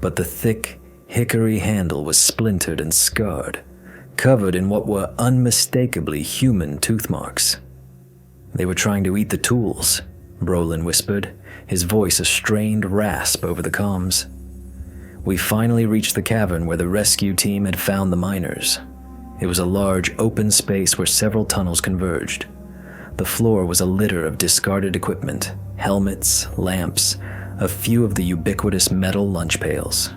Speaker 1: but the thick, hickory handle was splintered and scarred, covered in what were unmistakably human tooth marks. They were trying to eat the tools, Brolin whispered, his voice a strained rasp over the comms. We finally reached the cavern where the rescue team had found the miners. It was a large open space where several tunnels converged. The floor was a litter of discarded equipment, helmets, lamps, a few of the ubiquitous metal lunch pails.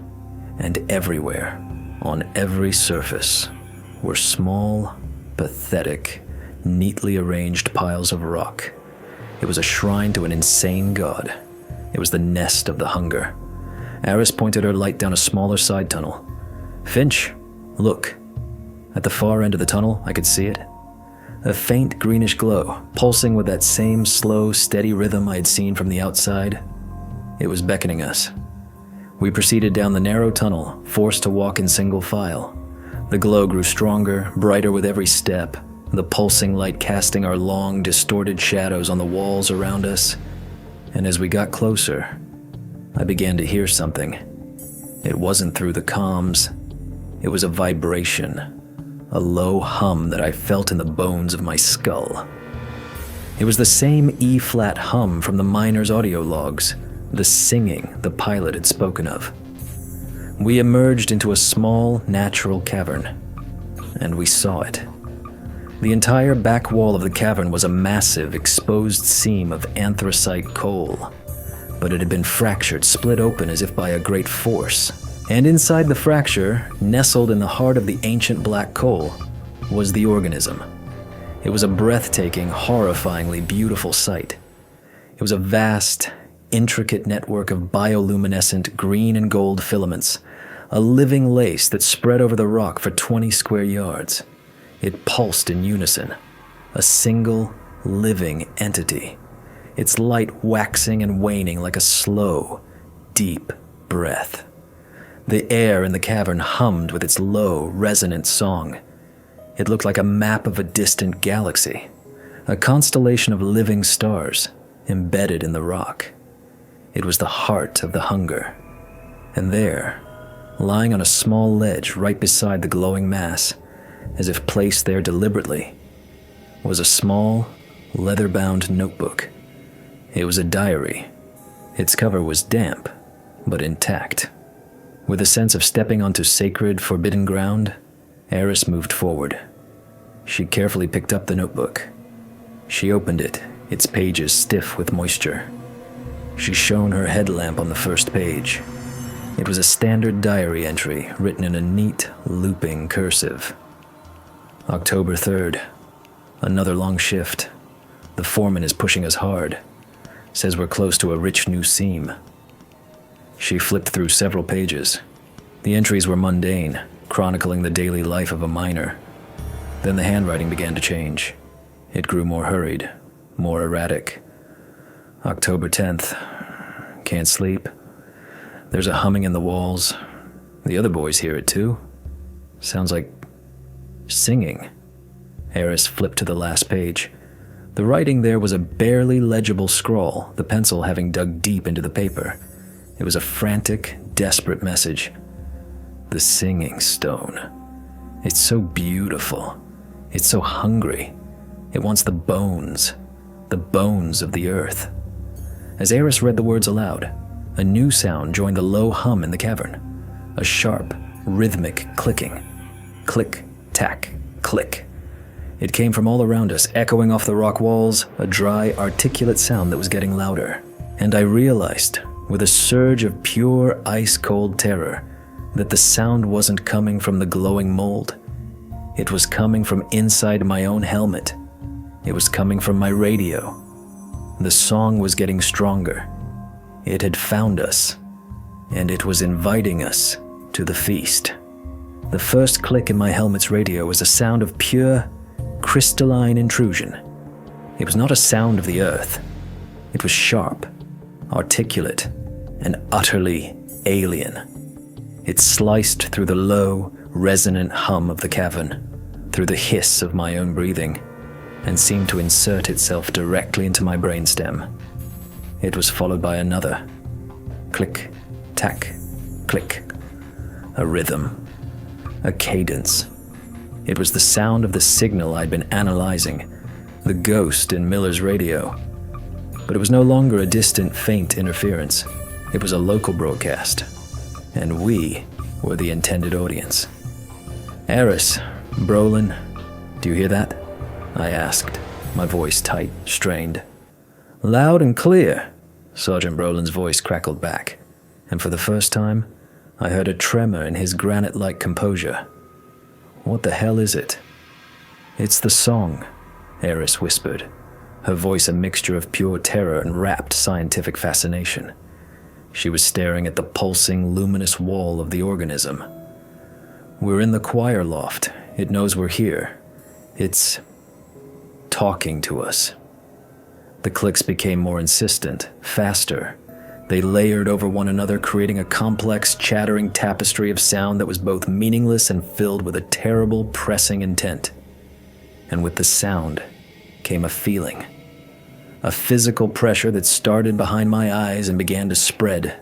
Speaker 1: And everywhere, on every surface, were small, pathetic, neatly arranged piles of rock. It was a shrine to an insane god. It was the nest of the hunger. Eris pointed her light down a smaller side tunnel. Finch, look. At the far end of the tunnel, I could see it. A faint greenish glow, pulsing with that same slow, steady rhythm I had seen from the outside. It was beckoning us. We proceeded down the narrow tunnel, forced to walk in single file. The glow grew stronger, brighter with every step, the pulsing light casting our long, distorted shadows on the walls around us. And as we got closer, I began to hear something. It wasn't through the comms. It was a vibration, a low hum that I felt in the bones of my skull. It was the same E-flat hum from the miner's audio logs, the singing the pilot had spoken of. We emerged into a small, natural cavern, and we saw it. The entire back wall of the cavern was a massive, exposed seam of anthracite coal, but it had been fractured, split open as if by a great force. And inside the fracture, nestled in the heart of the ancient black coal, was the organism. It was a breathtaking, horrifyingly beautiful sight. It was a vast, intricate network of bioluminescent green and gold filaments, a living lace that spread over the rock for 20 square yards. It pulsed in unison, a single, living entity, its light waxing and waning like a slow, deep breath. The air in the cavern hummed with its low, resonant song. It looked like a map of a distant galaxy, a constellation of living stars embedded in the rock. It was the heart of the hunger. And there, lying on a small ledge right beside the glowing mass, as if placed there deliberately, was a small, leather-bound notebook. It was a diary. Its cover was damp, but intact. With a sense of stepping onto sacred, forbidden ground, Eris moved forward. She carefully picked up the notebook. She opened it, its pages stiff with moisture. She shone her headlamp on the first page. It was a standard diary entry written in a neat, looping cursive. October 3rd. Another long shift. The foreman is pushing us hard. Says we're close to a rich new seam. She flipped through several pages. The entries were mundane, chronicling the daily life of a miner. Then the handwriting began to change. It grew more hurried, more erratic. October 10th. Can't sleep. There's a humming in the walls. The other boys hear it too. Sounds like singing. Eris flipped to the last page. The writing there was a barely legible scrawl, the pencil having dug deep into the paper. It was a frantic, desperate message. The singing stone. It's so beautiful. It's so hungry. It wants the bones of the earth. As Eris read the words aloud, a new sound joined the low hum in the cavern. A sharp, rhythmic clicking. Click, tack, click. It came from all around us, echoing off the rock walls, a dry, articulate sound that was getting louder. And I realized, with a surge of pure, ice-cold terror, that the sound wasn't coming from the glowing mold. It was coming from inside my own helmet. It was coming from my radio. The song was getting stronger. It had found us, and it was inviting us to the feast. The first click in my helmet's radio was a sound of pure, crystalline intrusion. It was not a sound of the earth. It was sharp, articulate, and utterly alien. It sliced through the low, resonant hum of the cavern, through the hiss of my own breathing, and seemed to insert itself directly into my brainstem. It was followed by another. Click, tack, click. A rhythm. A cadence. It was the sound of the signal I'd been analyzing, the ghost in Miller's radio. But it was no longer a distant, faint interference. It was a local broadcast. And we were the intended audience. Eris, Brolin, do you hear that? I asked, my voice tight, strained. Loud and clear, Sergeant Brolin's voice crackled back, and for the first time, I heard a tremor in his granite-like composure. What the hell is it? It's the song, Eris whispered, her voice a mixture of pure terror and rapt scientific fascination. She was staring at the pulsing, luminous wall of the organism. We're in the choir loft. It knows we're here. It's talking to us. The clicks became more insistent, faster. They layered over one another, creating a complex, chattering tapestry of sound that was both meaningless and filled with a terrible, pressing intent. And with the sound came a feeling. A physical pressure that started behind my eyes and began to spread.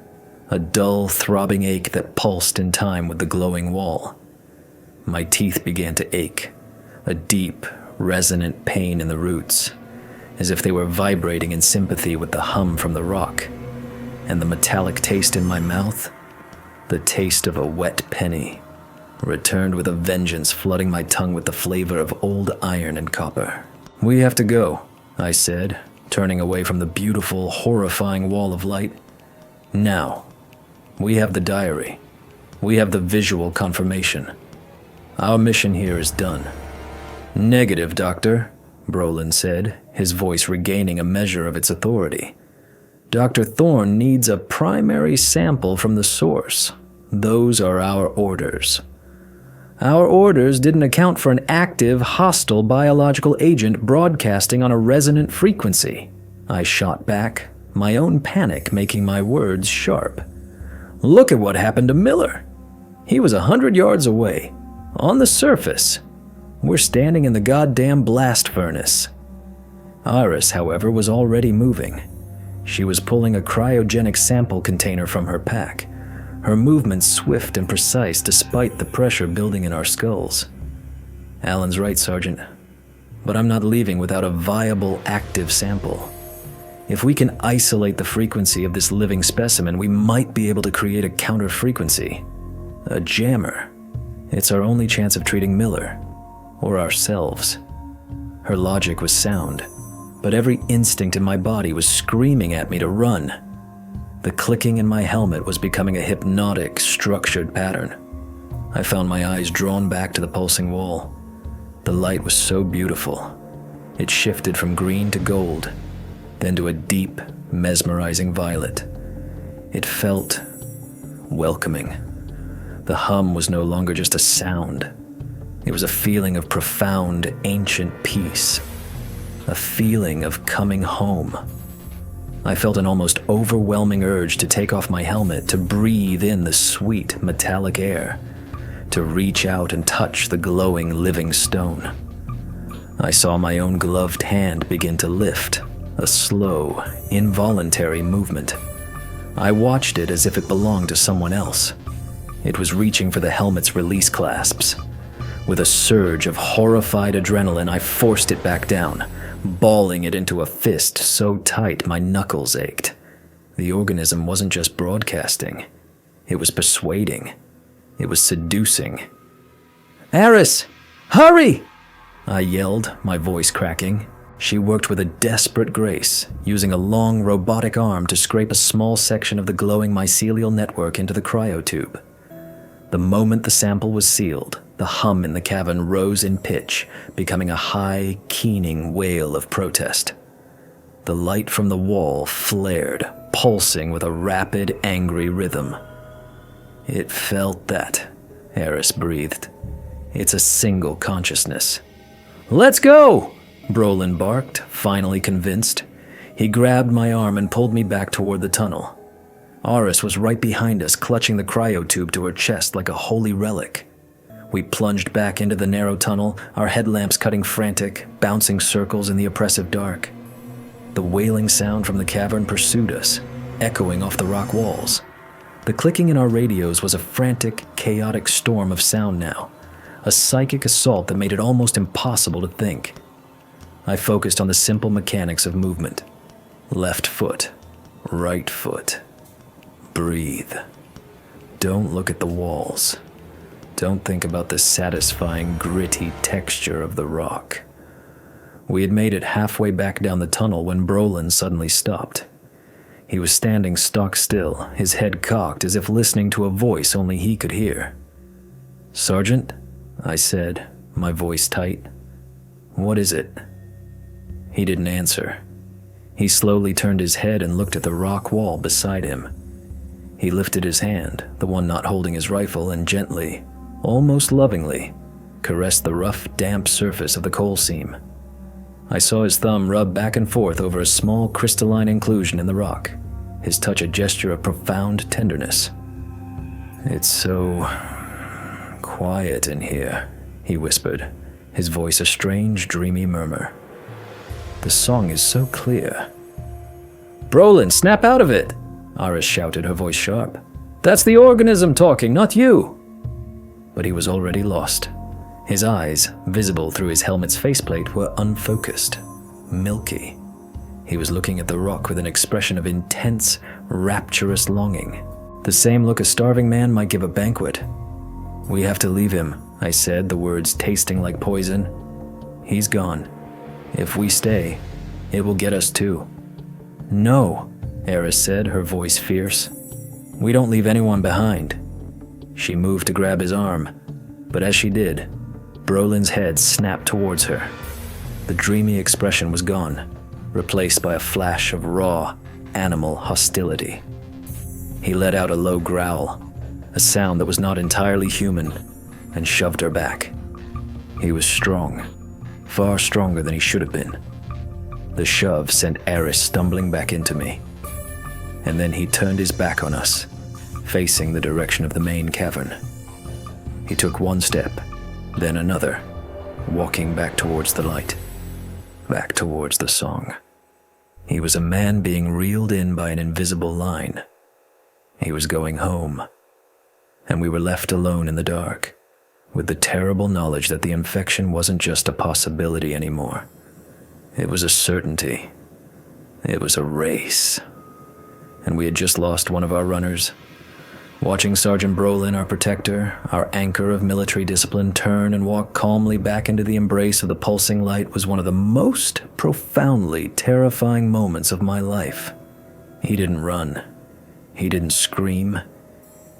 Speaker 1: a dull, throbbing ache that pulsed in time with the glowing wall. My teeth began to ache, a deep, resonant pain in the roots, as if they were vibrating in sympathy with the hum from the rock, and the metallic taste in my mouth, the taste of a wet penny, returned with a vengeance, flooding my tongue with the flavor of old iron and copper. "We have to go," I said, turning away from the beautiful, horrifying wall of light. "Now. We have the diary. We have the visual confirmation. Our mission here is done." "Negative, Doctor," Brolin said, his voice regaining a measure of its authority. "Dr. Thorne needs a primary sample from the source. Those are our orders." "Our orders didn't account for an active, hostile biological agent broadcasting on a resonant frequency," I shot back, my own panic making my words sharp. "Look at what happened to Miller. He was 100 yards away, on the surface. We're standing in the goddamn blast furnace." Iris, however, was already moving. She was pulling a cryogenic sample container from her pack, her movements swift and precise despite the pressure building in our skulls. "Alan's right, Sergeant. But I'm not leaving without a viable, active sample. If we can isolate the frequency of this living specimen, we might be able to create a counter-frequency. A jammer. It's our only chance of treating Miller. Or ourselves." Her logic was sound, but every instinct in my body was screaming at me to run. The clicking in my helmet was becoming a hypnotic, structured pattern. I found my eyes drawn back to the pulsing wall. The light was so beautiful. It shifted from green to gold, then to a deep, mesmerizing violet. It felt welcoming. The hum was no longer just a sound. It was a feeling of profound, ancient peace. A feeling of coming home. I felt an almost overwhelming urge to take off my helmet, to breathe in the sweet, metallic air, to reach out and touch the glowing, living stone. I saw my own gloved hand begin to lift, a slow, involuntary movement. I watched it as if it belonged to someone else. It was reaching for the helmet's release clasps. With a surge of horrified adrenaline, I forced it back down, balling it into a fist so tight my knuckles ached. The organism wasn't just broadcasting. It was persuading. It was seducing. "Aris! Hurry!" I yelled, my voice cracking. She worked with a desperate grace, using a long robotic arm to scrape a small section of the glowing mycelial network into the cryotube. The moment the sample was sealed, the hum in the cavern rose in pitch, becoming a high, keening wail of protest. The light from the wall flared, pulsing with a rapid, angry rhythm. "It felt that," Aris breathed. "It's a single consciousness." "Let's go!" Brolin barked, finally convinced. He grabbed my arm and pulled me back toward the tunnel. Aris was right behind us, clutching the cryotube to her chest like a holy relic. We plunged back into the narrow tunnel, our headlamps cutting frantic, bouncing circles in the oppressive dark. The wailing sound from the cavern pursued us, echoing off the rock walls. The clicking in our radios was a frantic, chaotic storm of sound now, a psychic assault that made it almost impossible to think. I focused on the simple mechanics of movement. Left foot, right foot. Breathe. Don't look at the walls. Don't think about the satisfying, gritty texture of the rock. We had made it halfway back down the tunnel when Brolin suddenly stopped. He was standing stock still, his head cocked as if listening to a voice only he could hear. "Sergeant?" I said, my voice tight. "What is it?" He didn't answer. He slowly turned his head and looked at the rock wall beside him. He lifted his hand, the one not holding his rifle, and gently, almost lovingly, caressed the rough, damp surface of the coal seam. I saw his thumb rub back and forth over a small crystalline inclusion in the rock, his touch a gesture of profound tenderness. "It's so quiet in here," he whispered, his voice a strange, dreamy murmur. "The song is so clear." "Brolin, snap out of it!" Aris shouted, her voice sharp. "That's the organism talking, not you!" But he was already lost. His eyes, visible through his helmet's faceplate, were unfocused, milky. He was looking at the rock with an expression of intense, rapturous longing. The same look a starving man might give a banquet. "We have to leave him," I said, the words tasting like poison. "He's gone. If we stay, it will get us too." "No," Eris said, her voice fierce. "We don't leave anyone behind." She moved to grab his arm, but as she did, Brolin's head snapped towards her. The dreamy expression was gone, replaced by a flash of raw, animal hostility. He let out a low growl, a sound that was not entirely human, and shoved her back. He was strong, far stronger than he should have been. The shove sent Eris stumbling back into me. And then he turned his back on us, facing the direction of the main cavern. He took one step, then another, walking back towards the light, back towards the song. He was a man being reeled in by an invisible line. He was going home, and we were left alone in the dark, with the terrible knowledge that the infection wasn't just a possibility anymore. It was a certainty. It was a race. And we had just lost one of our runners. Watching Sergeant Brolin, our protector, our anchor of military discipline, turn and walk calmly back into the embrace of the pulsing light was one of the most profoundly terrifying moments of my life. He didn't run. He didn't scream.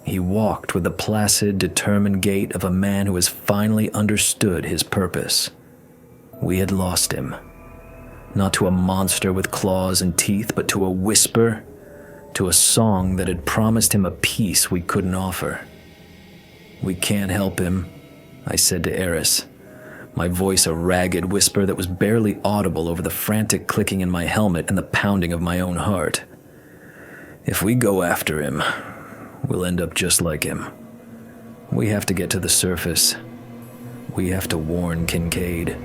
Speaker 1: He walked with the placid, determined gait of a man who has finally understood his purpose. We had lost him. Not to a monster with claws and teeth, but to a whisper, to a song that had promised him a peace we couldn't offer. "We can't help him," I said to Eris, my voice a ragged whisper that was barely audible over the frantic clicking in my helmet and the pounding of my own heart. "If we go after him, we'll end up just like him. We have to get to the surface. We have to warn Kincaid."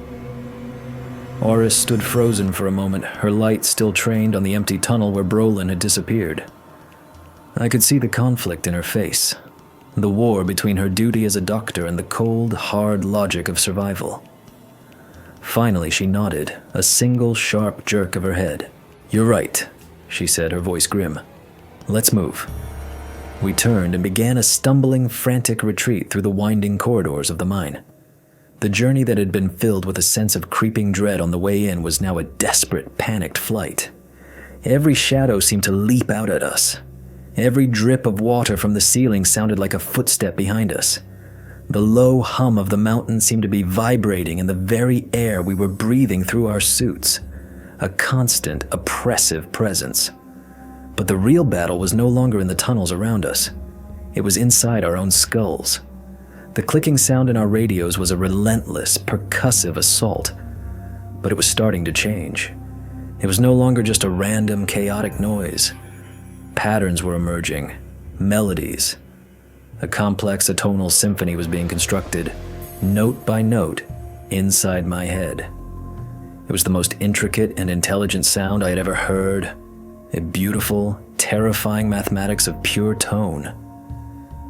Speaker 1: Oris stood frozen for a moment, her light still trained on the empty tunnel where Brolin had disappeared. I could see the conflict in her face, the war between her duty as a doctor and the cold, hard logic of survival. Finally, she nodded, a single sharp jerk of her head. "You're right," she said, her voice grim. "Let's move." We turned and began a stumbling, frantic retreat through the winding corridors of the mine. The journey that had been filled with a sense of creeping dread on the way in was now a desperate, panicked flight. Every shadow seemed to leap out at us. Every drip of water from the ceiling sounded like a footstep behind us. The low hum of the mountain seemed to be vibrating in the very air we were breathing through our suits. A constant, oppressive presence. But the real battle was no longer in the tunnels around us. It was inside our own skulls. The clicking sound in our radios was a relentless, percussive assault. But it was starting to change. It was no longer just a random, chaotic noise. Patterns were emerging, melodies. A complex atonal symphony was being constructed, note by note, inside my head. It was the most intricate and intelligent sound I had ever heard. A beautiful, terrifying mathematics of pure tone.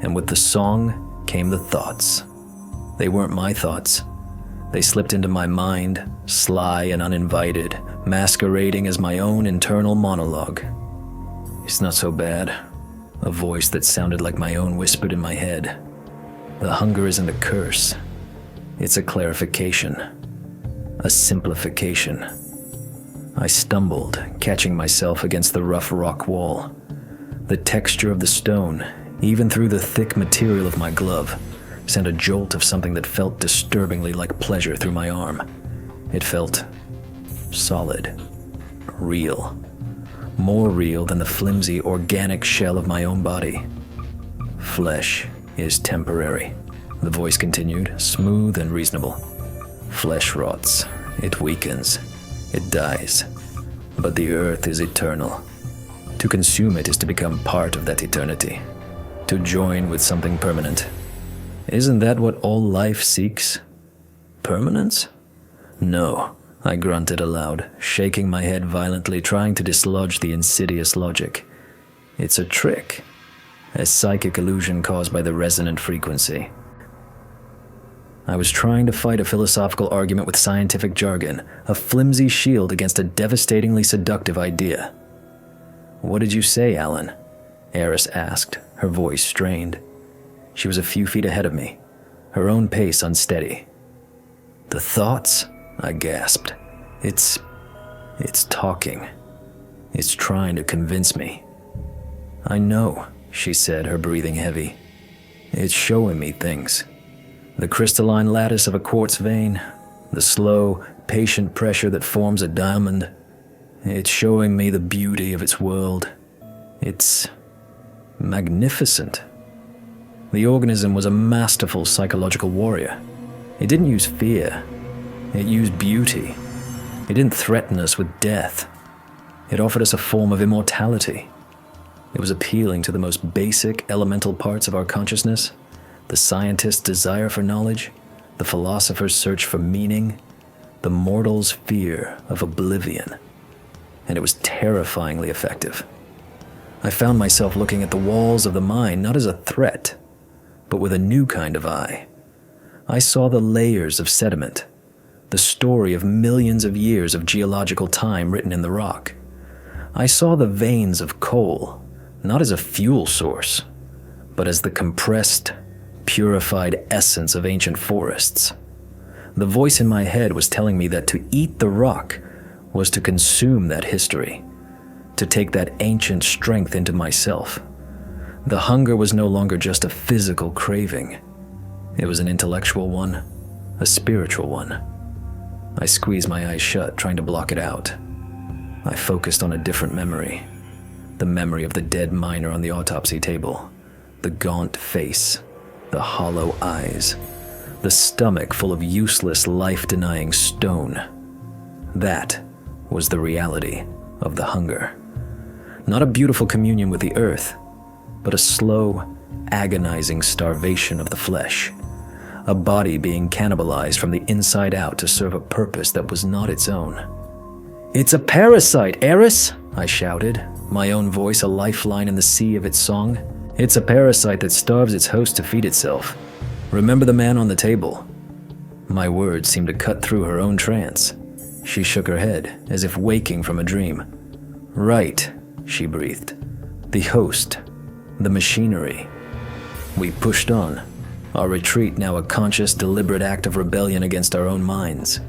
Speaker 1: And with the song came the thoughts. They weren't my thoughts. They slipped into my mind, sly and uninvited, masquerading as my own internal monologue. "It's not so bad," a voice that sounded like my own whispered in my head. "The hunger isn't a curse. It's a clarification. A simplification." I stumbled, catching myself against the rough rock wall. The texture of the stone, even through the thick material of my glove, sent a jolt of something that felt disturbingly like pleasure through my arm. It felt solid, real, more real than the flimsy, organic shell of my own body. "Flesh is temporary," the voice continued, smooth and reasonable. "Flesh rots, it weakens, it dies, but the earth is eternal. To consume it is to become part of that eternity. To join with something permanent. Isn't that what all life seeks? Permanence? No," I grunted aloud, shaking my head violently, trying to dislodge the insidious logic. It's a trick, a psychic illusion caused by the resonant frequency. I was trying to fight a philosophical argument with scientific jargon, a flimsy shield against a devastatingly seductive idea. "What did you say, Alan?" Eris asked, her voice strained. She was a few feet ahead of me, her own pace unsteady. "The thoughts?" I gasped. It's talking. It's trying to convince me." "I know," she said, her breathing heavy. "It's showing me things. The crystalline lattice of a quartz vein, the slow, patient pressure that forms a diamond. It's showing me the beauty of its world. It's magnificent." The organism was a masterful psychological warrior. It didn't use fear. It used beauty. It didn't threaten us with death. It offered us a form of immortality. It was appealing to the most basic elemental parts of our consciousness, the scientist's desire for knowledge, the philosopher's search for meaning, the mortal's fear of oblivion. And it was terrifyingly effective. I found myself looking at the walls of the mine not as a threat, but with a new kind of eye. I saw the layers of sediment, the story of millions of years of geological time written in the rock. I saw the veins of coal, not as a fuel source, but as the compressed, purified essence of ancient forests. The voice in my head was telling me that to eat the rock was to consume that history, to take that ancient strength into myself. The hunger was no longer just a physical craving. It was an intellectual one, a spiritual one. I squeezed my eyes shut, trying to block it out. I focused on a different memory, the memory of the dead miner on the autopsy table, the gaunt face, the hollow eyes, the stomach full of useless, life-denying stone. That was the reality of the hunger. Not a beautiful communion with the earth, but a slow, agonizing starvation of the flesh. A body being cannibalized from the inside out to serve a purpose that was not its own. "It's a parasite, Eris!" I shouted, my own voice a lifeline in the sea of its song. "It's a parasite that starves its host to feed itself. Remember the man on the table?" My words seemed to cut through her own trance. She shook her head, as if waking from a dream. "Right," she breathed. "The host. The machinery." We pushed on, our retreat now a conscious, deliberate act of rebellion against our own minds.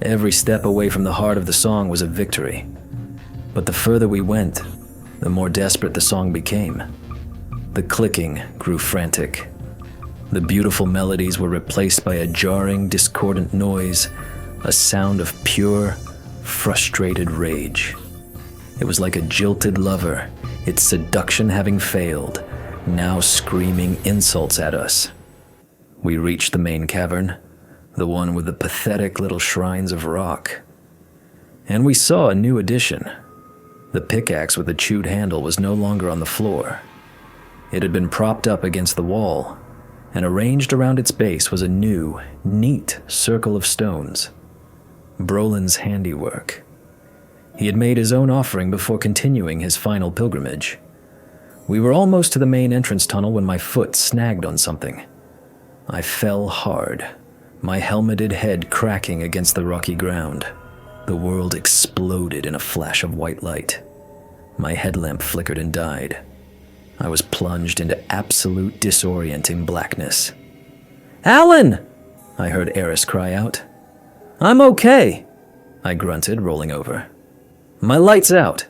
Speaker 1: Every step away from the heart of the song was a victory. But the further we went, the more desperate the song became. The clicking grew frantic. The beautiful melodies were replaced by a jarring, discordant noise, a sound of pure, frustrated rage. It was like a jilted lover, its seduction having failed, now screaming insults at us. We reached the main cavern, the one with the pathetic little shrines of rock. And we saw a new addition. The pickaxe with the chewed handle was no longer on the floor. It had been propped up against the wall, and arranged around its base was a new, neat circle of stones. Brolin's handiwork. He had made his own offering before continuing his final pilgrimage. We were almost to the main entrance tunnel when my foot snagged on something. I fell hard, my helmeted head cracking against the rocky ground. The world exploded in a flash of white light. My headlamp flickered and died. I was plunged into absolute disorienting blackness. "Alan!" I heard Eris cry out. "I'm okay," I grunted, rolling over. "My light's out."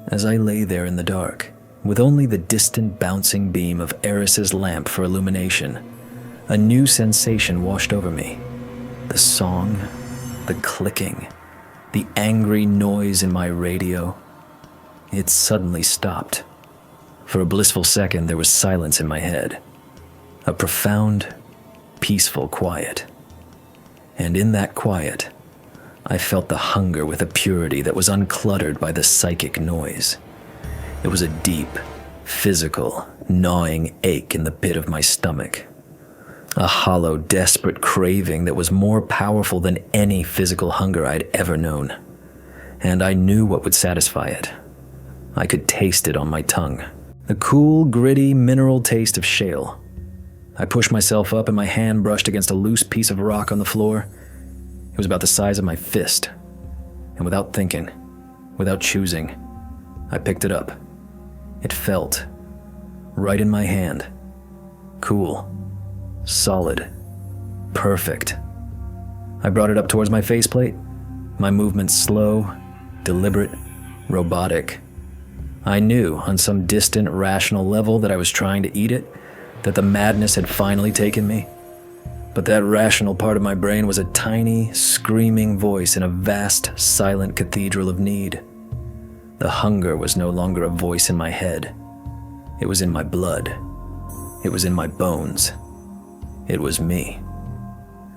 Speaker 1: As I lay there in the dark, with only the distant bouncing beam of Eris's lamp for illumination, a new sensation washed over me. The song, the clicking, the angry noise in my radio. It suddenly stopped. For a blissful second, there was silence in my head. A profound, peaceful quiet. And in that quiet, I felt the hunger with a purity that was uncluttered by the psychic noise. It was a deep, physical, gnawing ache in the pit of my stomach. A hollow, desperate craving that was more powerful than any physical hunger I'd ever known. And I knew what would satisfy it. I could taste it on my tongue. The cool, gritty, mineral taste of shale. I pushed myself up and my hand brushed against a loose piece of rock on the floor. It was about the size of my fist. And without thinking, without choosing, I picked it up. It felt right in my hand. Cool. Solid. Perfect. I brought it up towards my faceplate. My movements slow, deliberate, robotic. I knew on some distant, rational level that I was trying to eat it, that the madness had finally taken me. But that rational part of my brain was a tiny, screaming voice in a vast, silent cathedral of need. The hunger was no longer a voice in my head. It was in my blood. It was in my bones. It was me.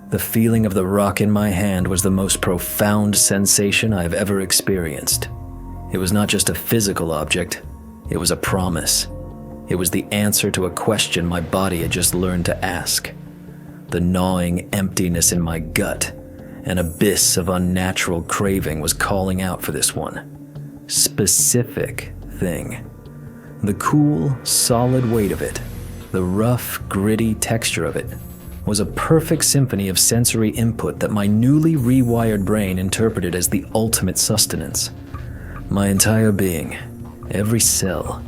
Speaker 1: The feeling of the rock in my hand was the most profound sensation I have ever experienced. It was not just a physical object. It was a promise. It was the answer to a question my body had just learned to ask. The gnawing emptiness in my gut, an abyss of unnatural craving was calling out for this one specific thing. The cool, solid weight of it, the rough, gritty texture of it, was a perfect symphony of sensory input that my newly rewired brain interpreted as the ultimate sustenance. My entire being, every cell,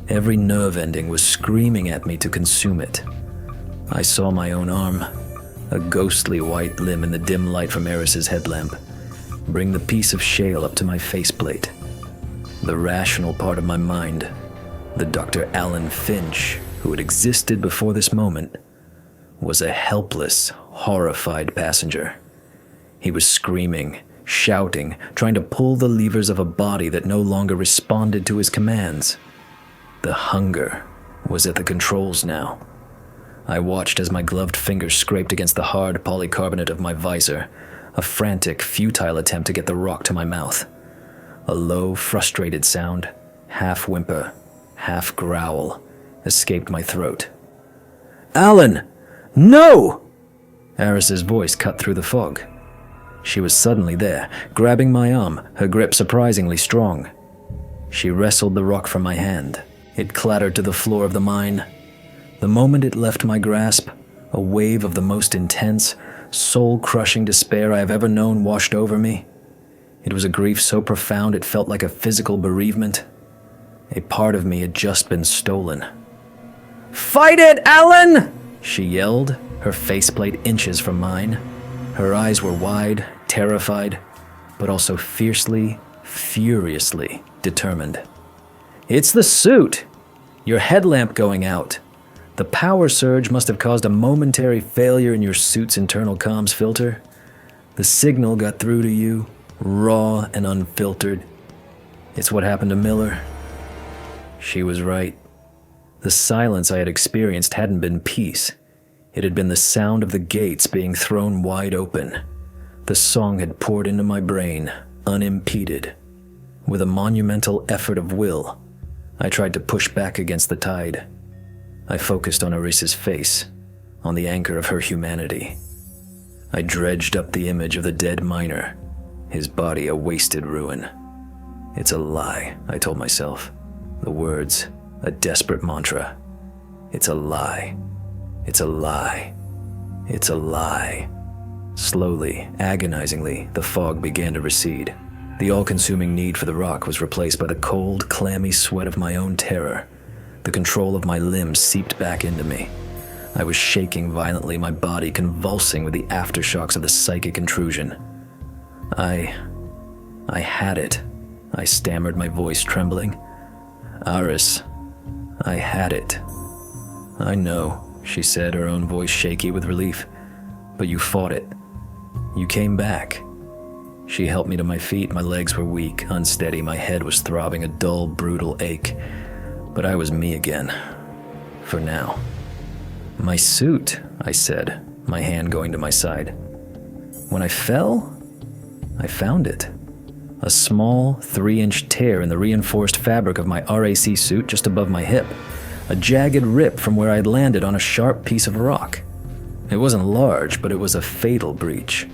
Speaker 1: every nerve ending was screaming at me to consume it. I saw my own arm, a ghostly white limb in the dim light from Eris's headlamp, bring the piece of shale up to my faceplate. The rational part of my mind, the Doctor Alan Finch, who had existed before this moment, was a helpless, horrified passenger. He was screaming, shouting, trying to pull the levers of a body that no longer responded to his commands. The hunger was at the controls now. I watched as my gloved fingers scraped against the hard polycarbonate of my visor, a frantic, futile attempt to get the rock to my mouth. A low, frustrated sound, half whimper, half growl, escaped my throat. "Alan! No!" Eris's voice cut through the fog. She was suddenly there, grabbing my arm, her grip surprisingly strong. She wrestled the rock from my hand. It clattered to the floor of the mine. The moment it left my grasp, a wave of the most intense, soul-crushing despair I have ever known washed over me. It was a grief so profound it felt like a physical bereavement. A part of me had just been stolen. "Fight it, Alan!" she yelled, her faceplate inches from mine. Her eyes were wide, terrified, but also fiercely, furiously determined. "It's the suit! Your headlamp going out. The power surge must have caused a momentary failure in your suit's internal comms filter. The signal got through to you, raw and unfiltered. It's what happened to Miller." She was right. The silence I had experienced hadn't been peace. It had been the sound of the gates being thrown wide open. The song had poured into my brain, unimpeded. With a monumental effort of will, I tried to push back against the tide. I focused on Eris's face, on the anchor of her humanity. I dredged up the image of the dead miner, his body a wasted ruin. It's a lie, I told myself. The words, a desperate mantra. It's a lie. It's a lie. It's a lie. Slowly, agonizingly, the fog began to recede. The all-consuming need for the rock was replaced by the cold, clammy sweat of my own terror. The control of my limbs seeped back into me. I was shaking violently, my body convulsing with the aftershocks of the psychic intrusion. I had it. I stammered, my voice trembling. "Aris, I had it." "I know," she said, her own voice shaky with relief. "But you fought it. You came back." She helped me to my feet. My legs were weak, unsteady. My head was throbbing a dull, brutal ache. But I was me again. For now. "My suit," I said, my hand going to my side. "When I fell, I found it. A small, 3-inch tear in the reinforced fabric of my RAC suit just above my hip. A jagged rip from where I had landed on a sharp piece of rock. It wasn't large, but it was a fatal breach.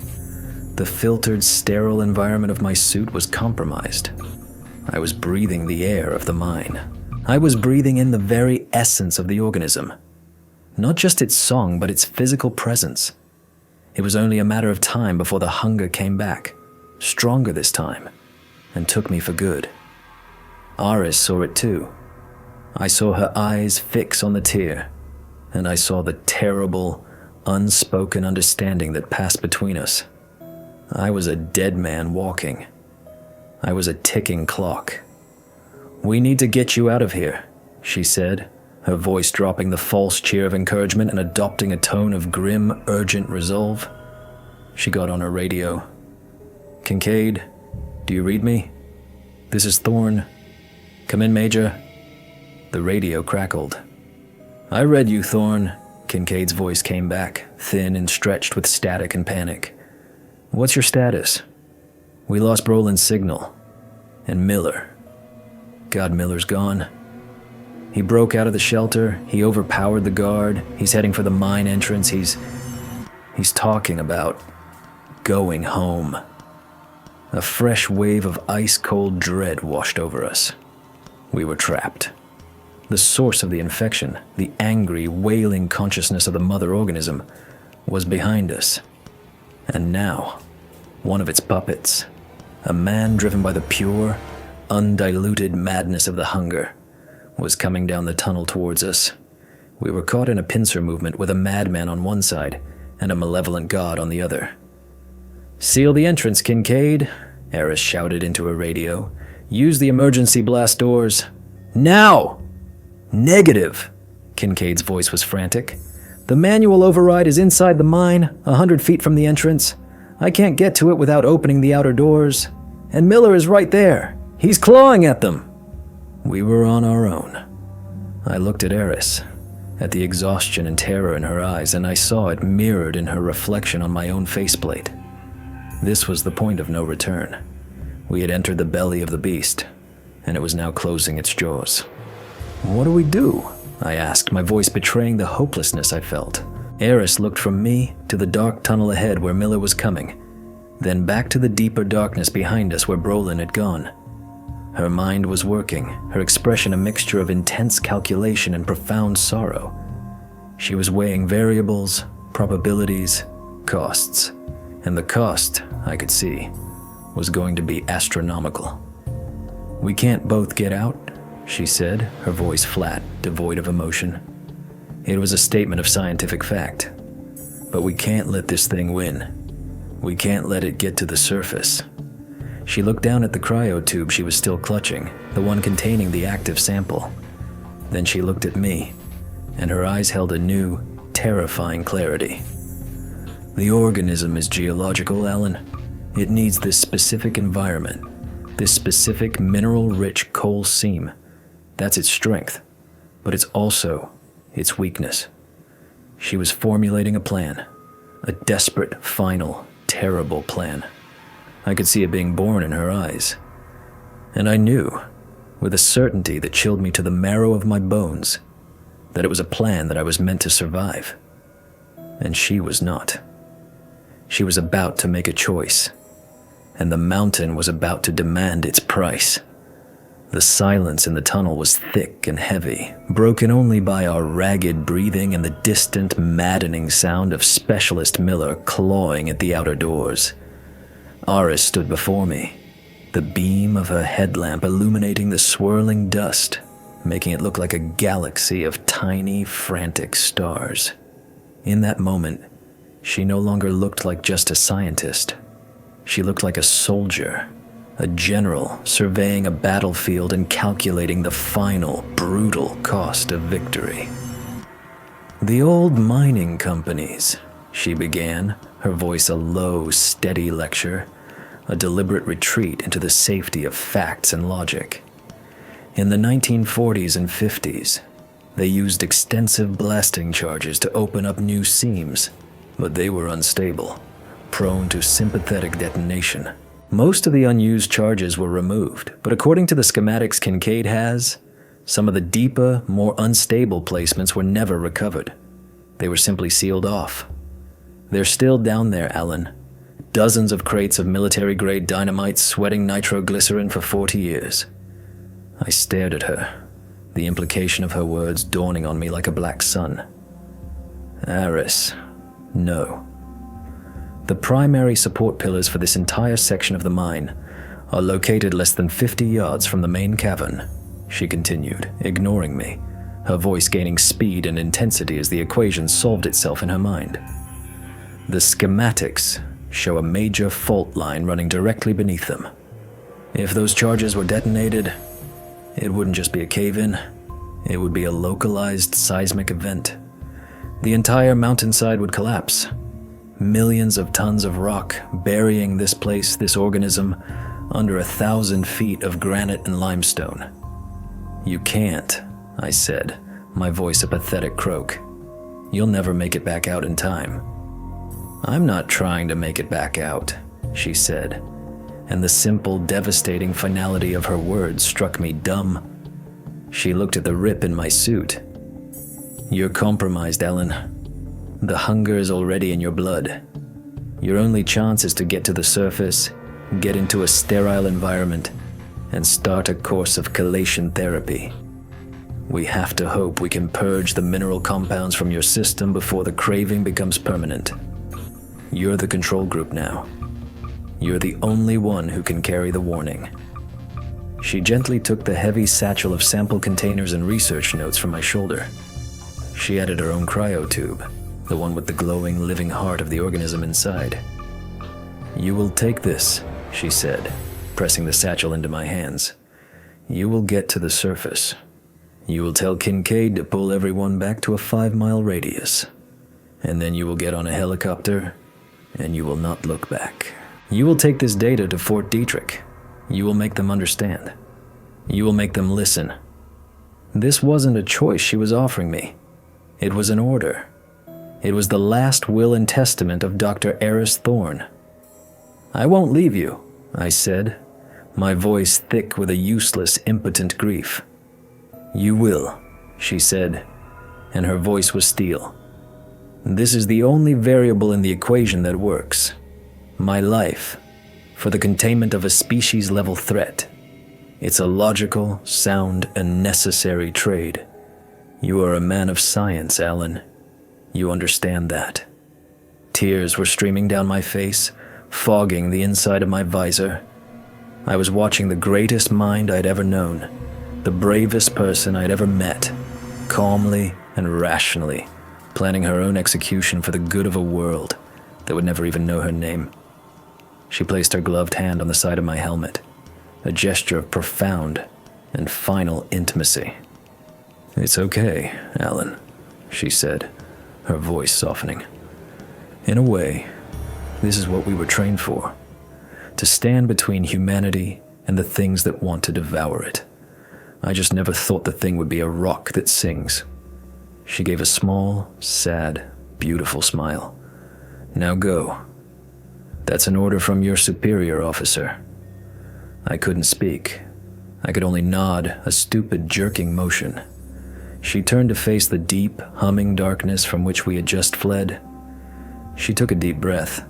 Speaker 1: The filtered, sterile environment of my suit was compromised. I was breathing the air of the mine. I was breathing in the very essence of the organism. Not just its song, but its physical presence. It was only a matter of time before the hunger came back, stronger this time, and took me for good. Aris saw it too. I saw her eyes fix on the tear, and I saw the terrible, unspoken understanding that passed between us. I was a dead man walking. I was a ticking clock. "We need to get you out of here," she said, her voice dropping the false cheer of encouragement and adopting a tone of grim, urgent resolve. She got on her radio. "Kincaid, do you read me? This is Thorne. Come in, Major." The radio crackled. "I read you, Thorne," Kincaid's voice came back, thin and stretched with static and panic. "What's your status?" "We lost Brolin's signal. And Miller. God, Miller's gone. He broke out of the shelter. He overpowered the guard. He's heading for the mine entrance. He's talking about going home." A fresh wave of ice-cold dread washed over us. We were trapped. The source of the infection, the angry, wailing consciousness of the mother organism, was behind us. And now, one of its puppets, a man driven by the pure, undiluted madness of the hunger, was coming down the tunnel towards us. We were caught in a pincer movement with a madman on one side and a malevolent god on the other. "Seal the entrance, Kincaid," Eris shouted into her radio. "Use the emergency blast doors. Now!" "Negative!" Kincaid's voice was frantic. "The manual override is inside the mine, 100 feet from the entrance. I can't get to it without opening the outer doors. And Miller is right there. He's clawing at them." We were on our own. I looked at Eris, at the exhaustion and terror in her eyes, and I saw it mirrored in her reflection on my own faceplate. This was the point of no return. We had entered the belly of the beast, and it was now closing its jaws. "What do we do?" I asked, my voice betraying the hopelessness I felt. Eris looked from me to the dark tunnel ahead where Miller was coming, then back to the deeper darkness behind us where Brolin had gone. Her mind was working, her expression a mixture of intense calculation and profound sorrow. She was weighing variables, probabilities, costs, and the cost, I could see, was going to be astronomical. "We can't both get out," she said, her voice flat, devoid of emotion. It was a statement of scientific fact. "But we can't let this thing win. We can't let it get to the surface." She looked down at the cryo tube she was still clutching, the one containing the active sample. Then she looked at me, and her eyes held a new, terrifying clarity. "The organism is geological, Alan. It needs this specific environment, this specific mineral-rich coal seam. That's its strength, but it's also its weakness." She was formulating a plan, a desperate, final, terrible plan. I could see it being born in her eyes. And I knew, with a certainty that chilled me to the marrow of my bones, that it was a plan that I was meant to survive. And she was not. She was about to make a choice, and the mountain was about to demand its price. The silence in the tunnel was thick and heavy, broken only by our ragged breathing and the distant, maddening sound of Specialist Miller clawing at the outer doors. Aris stood before me, the beam of her headlamp illuminating the swirling dust, making it look like a galaxy of tiny, frantic stars. In that moment, she no longer looked like just a scientist. She looked like a soldier, a general surveying a battlefield and calculating the final, brutal cost of victory. "The old mining companies," she began, her voice a low, steady lecture, a deliberate retreat into the safety of facts and logic. "In the 1940s and 50s, they used extensive blasting charges to open up new seams, but they were unstable, prone to sympathetic detonation. Most of the unused charges were removed, but according to the schematics Kincaid has, some of the deeper, more unstable placements were never recovered. They were simply sealed off. They're still down there, Alan. Dozens of crates of military-grade dynamite sweating nitroglycerin for 40 years. I stared at her, the implication of her words dawning on me like a black sun. Aris, no. The primary support pillars for this entire section of the mine are located less than 50 yards from the main cavern, she continued, ignoring me, her voice gaining speed and intensity as the equation solved itself in her mind. The schematics show a major fault line running directly beneath them. If those charges were detonated, it wouldn't just be a cave-in, it would be a localized seismic event. The entire mountainside would collapse. Millions of tons of rock burying this place, this organism, under 1,000 feet of granite and limestone. You can't, I said, my voice a pathetic croak. You'll never make it back out in time. I'm not trying to make it back out, she said, and the simple, devastating finality of her words struck me dumb. She looked at the rip in my suit. You're compromised, Alan. The hunger is already in your blood. Your only chance is to get to the surface, get into a sterile environment, and start a course of chelation therapy. We have to hope we can purge the mineral compounds from your system before the craving becomes permanent. You're the control group now. You're the only one who can carry the warning. She gently took the heavy satchel of sample containers and research notes from my shoulder. She added her own cryotube, the one with the glowing, living heart of the organism inside. You will take this, she said, pressing the satchel into my hands. You will get to the surface. You will tell Kincaid to pull everyone back to a 5-mile radius. And then you will get on a helicopter, and you will not look back. You will take this data to Fort Detrick. You will make them understand. You will make them listen. This wasn't a choice she was offering me. It was an order. It was the last will and testament of Dr. Aris Thorne. I won't leave you, I said, my voice thick with a useless, impotent grief. You will, she said, and her voice was steel. This is the only variable in the equation that works. My life, for the containment of a species-level threat. It's a logical, sound, and necessary trade. You are a man of science, Alan. You understand that. Tears were streaming down my face, fogging the inside of my visor. I was watching the greatest mind I'd ever known, the bravest person I'd ever met, calmly and rationally, planning her own execution for the good of a world that would never even know her name. She placed her gloved hand on the side of my helmet, a gesture of profound and final intimacy. It's okay, Alan, she said, her voice softening. In a way, this is what we were trained for, to stand between humanity and the things that want to devour it. I just never thought the thing would be a rock that sings. She gave a small, sad, beautiful smile. Now go. That's an order from your superior officer. I couldn't speak. I could only nod, a stupid, jerking motion. She turned to face the deep, humming darkness from which we had just fled. She took a deep breath,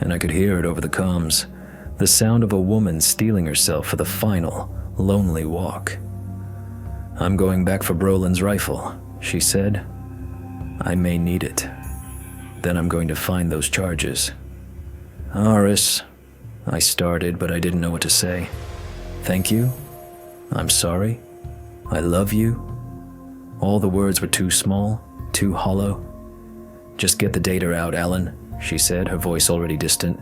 Speaker 1: and I could hear it over the comms, the sound of a woman steeling herself for the final, lonely walk. I'm going back for Brolin's rifle, she said. I may need it. Then I'm going to find those charges. Aris, I started, but I didn't know what to say. Thank you. I'm sorry. I love you. All the words were too small, too hollow. Just get the data out, Alan, she said, her voice already distant.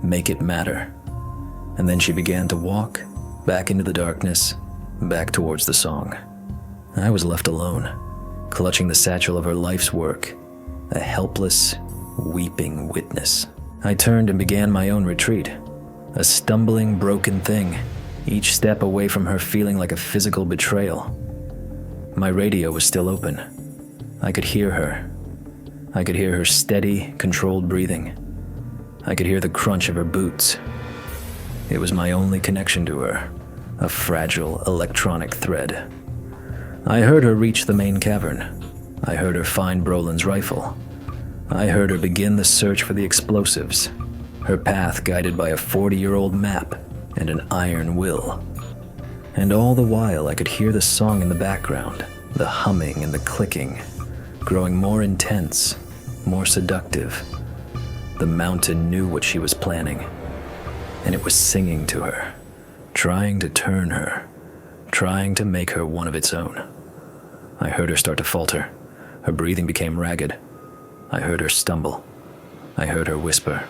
Speaker 1: Make it matter. And then she began to walk, back into the darkness, back towards the song. I was left alone, clutching the satchel of her life's work, a helpless, weeping witness. I turned and began my own retreat, a stumbling, broken thing, each step away from her feeling like a physical betrayal. My radio was still open. I could hear her. I could hear her steady, controlled breathing. I could hear the crunch of her boots. It was my only connection to her, a fragile electronic thread. I heard her reach the main cavern. I heard her find Brolin's rifle. I heard her begin the search for the explosives, her path guided by a 40-year-old map and an iron will. And all the while I could hear the song in the background, the humming and the clicking, growing more intense, more seductive. The mountain knew what she was planning, and it was singing to her, trying to turn her, trying to make her one of its own. I heard her start to falter. Her breathing became ragged. I heard her stumble. I heard her whisper,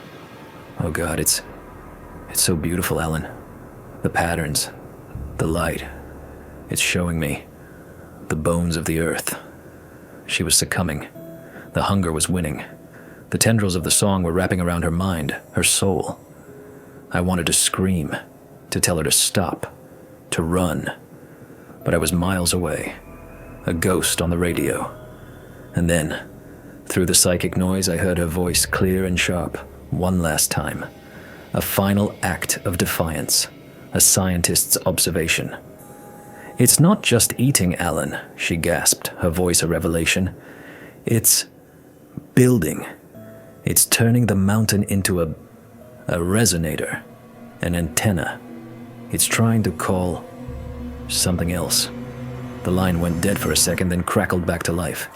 Speaker 1: "Oh God, it's so beautiful, Alan. The patterns, the light, it's showing me the bones of the earth." She was succumbing. The hunger was winning. The tendrils of the song were wrapping around her mind, her soul. I wanted to scream, to tell her to stop, to run. But I was miles away, a ghost on the radio. And then, through the psychic noise, I heard her voice clear and sharp, one last time. A final act of defiance, a scientist's observation. "It's not just eating, Alan," she gasped, her voice a revelation. "It's building. It's turning the mountain into a resonator, an antenna. It's trying to call something else." The line went dead for a second, then crackled back to life.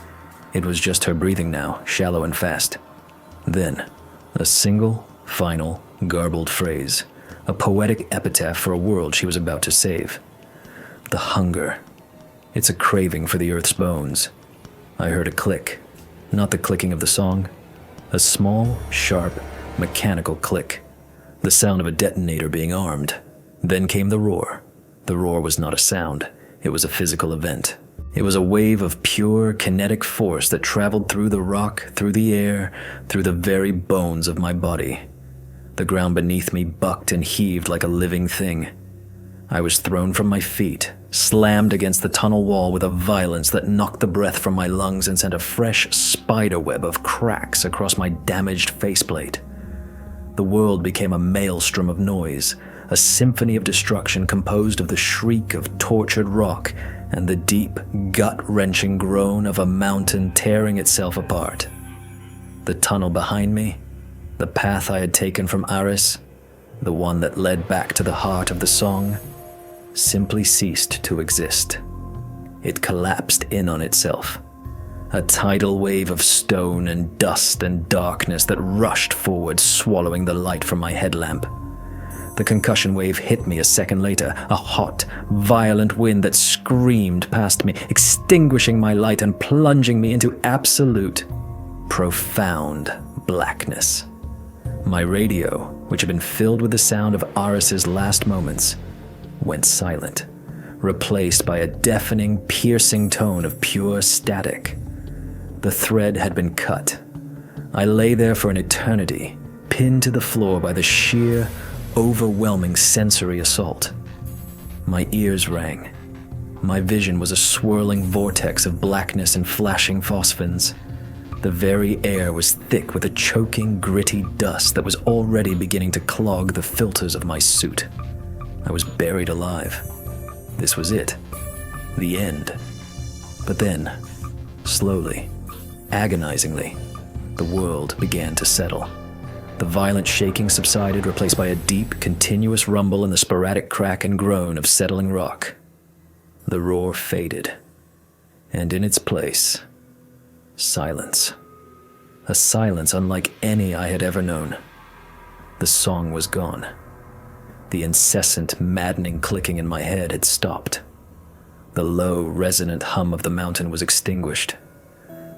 Speaker 1: It was just her breathing now, shallow and fast. Then, a single, final, garbled phrase, a poetic epitaph for a world she was about to save. "The hunger. It's a craving for the earth's bones." I heard a click, not the clicking of the song, a small, sharp, mechanical click, the sound of a detonator being armed. Then came the roar. The roar was not a sound, it was a physical event. It was a wave of pure, kinetic force that traveled through the rock, through the air, through the very bones of my body. The ground beneath me bucked and heaved like a living thing. I was thrown from my feet, slammed against the tunnel wall with a violence that knocked the breath from my lungs and sent a fresh spiderweb of cracks across my damaged faceplate. The world became a maelstrom of noise, a symphony of destruction composed of the shriek of tortured rock and the deep, gut-wrenching groan of a mountain tearing itself apart. The tunnel behind me, the path I had taken from Aris, the one that led back to the heart of the song, simply ceased to exist. It collapsed in on itself, a tidal wave of stone and dust and darkness that rushed forward, swallowing the light from my headlamp. The concussion wave hit me a second later, a hot, violent wind that screamed past me, extinguishing my light and plunging me into absolute, profound blackness. My radio, which had been filled with the sound of Aris's last moments, went silent, replaced by a deafening, piercing tone of pure static. The thread had been cut. I lay there for an eternity, pinned to the floor by the sheer, overwhelming sensory assault. My ears rang. My vision was a swirling vortex of blackness and flashing phosphins. The very air was thick with a choking, gritty dust that was already beginning to clog the filters of my suit. I was buried alive. This was it. The end. But then, slowly, agonizingly, the world began to settle. The violent shaking subsided, replaced by a deep, continuous rumble and the sporadic crack and groan of settling rock. The roar faded, and in its place, silence. A silence unlike any I had ever known. The song was gone. The incessant, maddening clicking in my head had stopped. The low, resonant hum of the mountain was extinguished.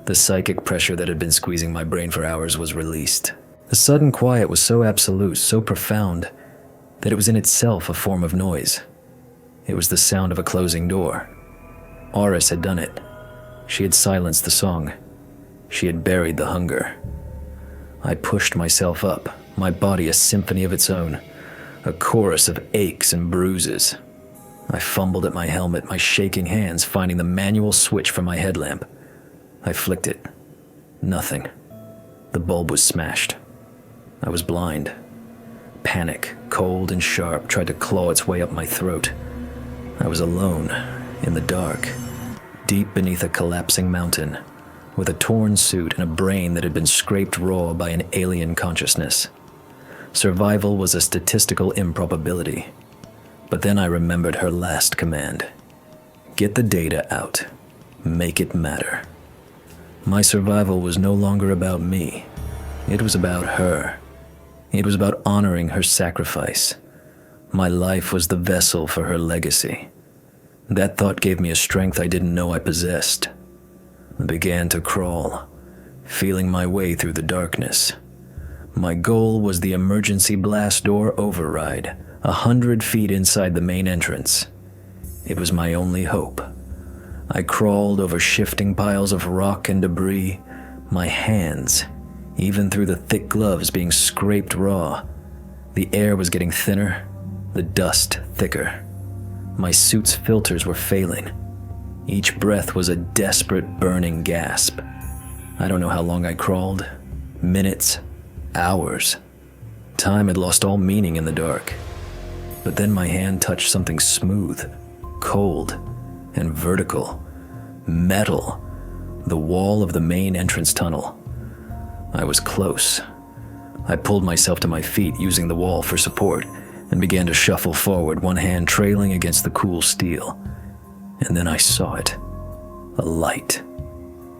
Speaker 1: The psychic pressure that had been squeezing my brain for hours was released. The sudden quiet was so absolute, so profound, that it was in itself a form of noise. It was the sound of a closing door. Aris had done it. She had silenced the song. She had buried the hunger. I pushed myself up, my body a symphony of its own, a chorus of aches and bruises. I fumbled at my helmet, my shaking hands finding the manual switch for my headlamp. I flicked it. Nothing. The bulb was smashed. I was blind. Panic, cold and sharp, tried to claw its way up my throat. I was alone, in the dark, deep beneath a collapsing mountain, with a torn suit and a brain that had been scraped raw by an alien consciousness. Survival was a statistical improbability. But then I remembered her last command. Get the data out. Make it matter. My survival was no longer about me. It was about her. It was about honoring her sacrifice. My life was the vessel for her legacy. That thought gave me a strength I didn't know I possessed. I began to crawl, feeling my way through the darkness. My goal was the emergency blast door override, 100 feet inside the main entrance. It was my only hope. I crawled over shifting piles of rock and debris, my hands, even through the thick gloves, being scraped raw. The air was getting thinner, the dust thicker. My suit's filters were failing. Each breath was a desperate, burning gasp. I don't know how long I crawled. Minutes, hours. Time had lost all meaning in the dark. But then my hand touched something smooth, cold, and vertical. Metal. The wall of the main entrance tunnel. I was close. I pulled myself to my feet, using the wall for support, and began to shuffle forward, one hand trailing against the cool steel. And then I saw it. A light.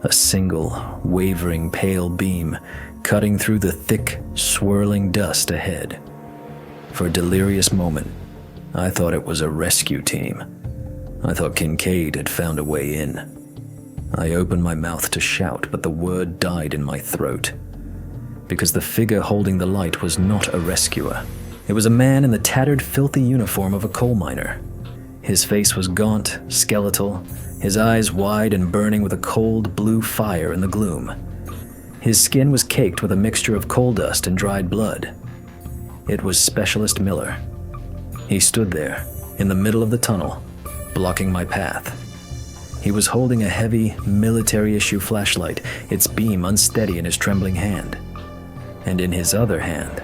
Speaker 1: A single, wavering, pale beam cutting through the thick, swirling dust ahead. For a delirious moment, I thought it was a rescue team. I thought Kincaid had found a way in. I opened my mouth to shout, but the word died in my throat. Because the figure holding the light was not a rescuer. It was a man in the tattered, filthy uniform of a coal miner. His face was gaunt, skeletal, his eyes wide and burning with a cold blue fire in the gloom. His skin was caked with a mixture of coal dust and dried blood. It was Specialist Miller. He stood there, in the middle of the tunnel, blocking my path. He was holding a heavy, military-issue flashlight, its beam unsteady in his trembling hand. And in his other hand,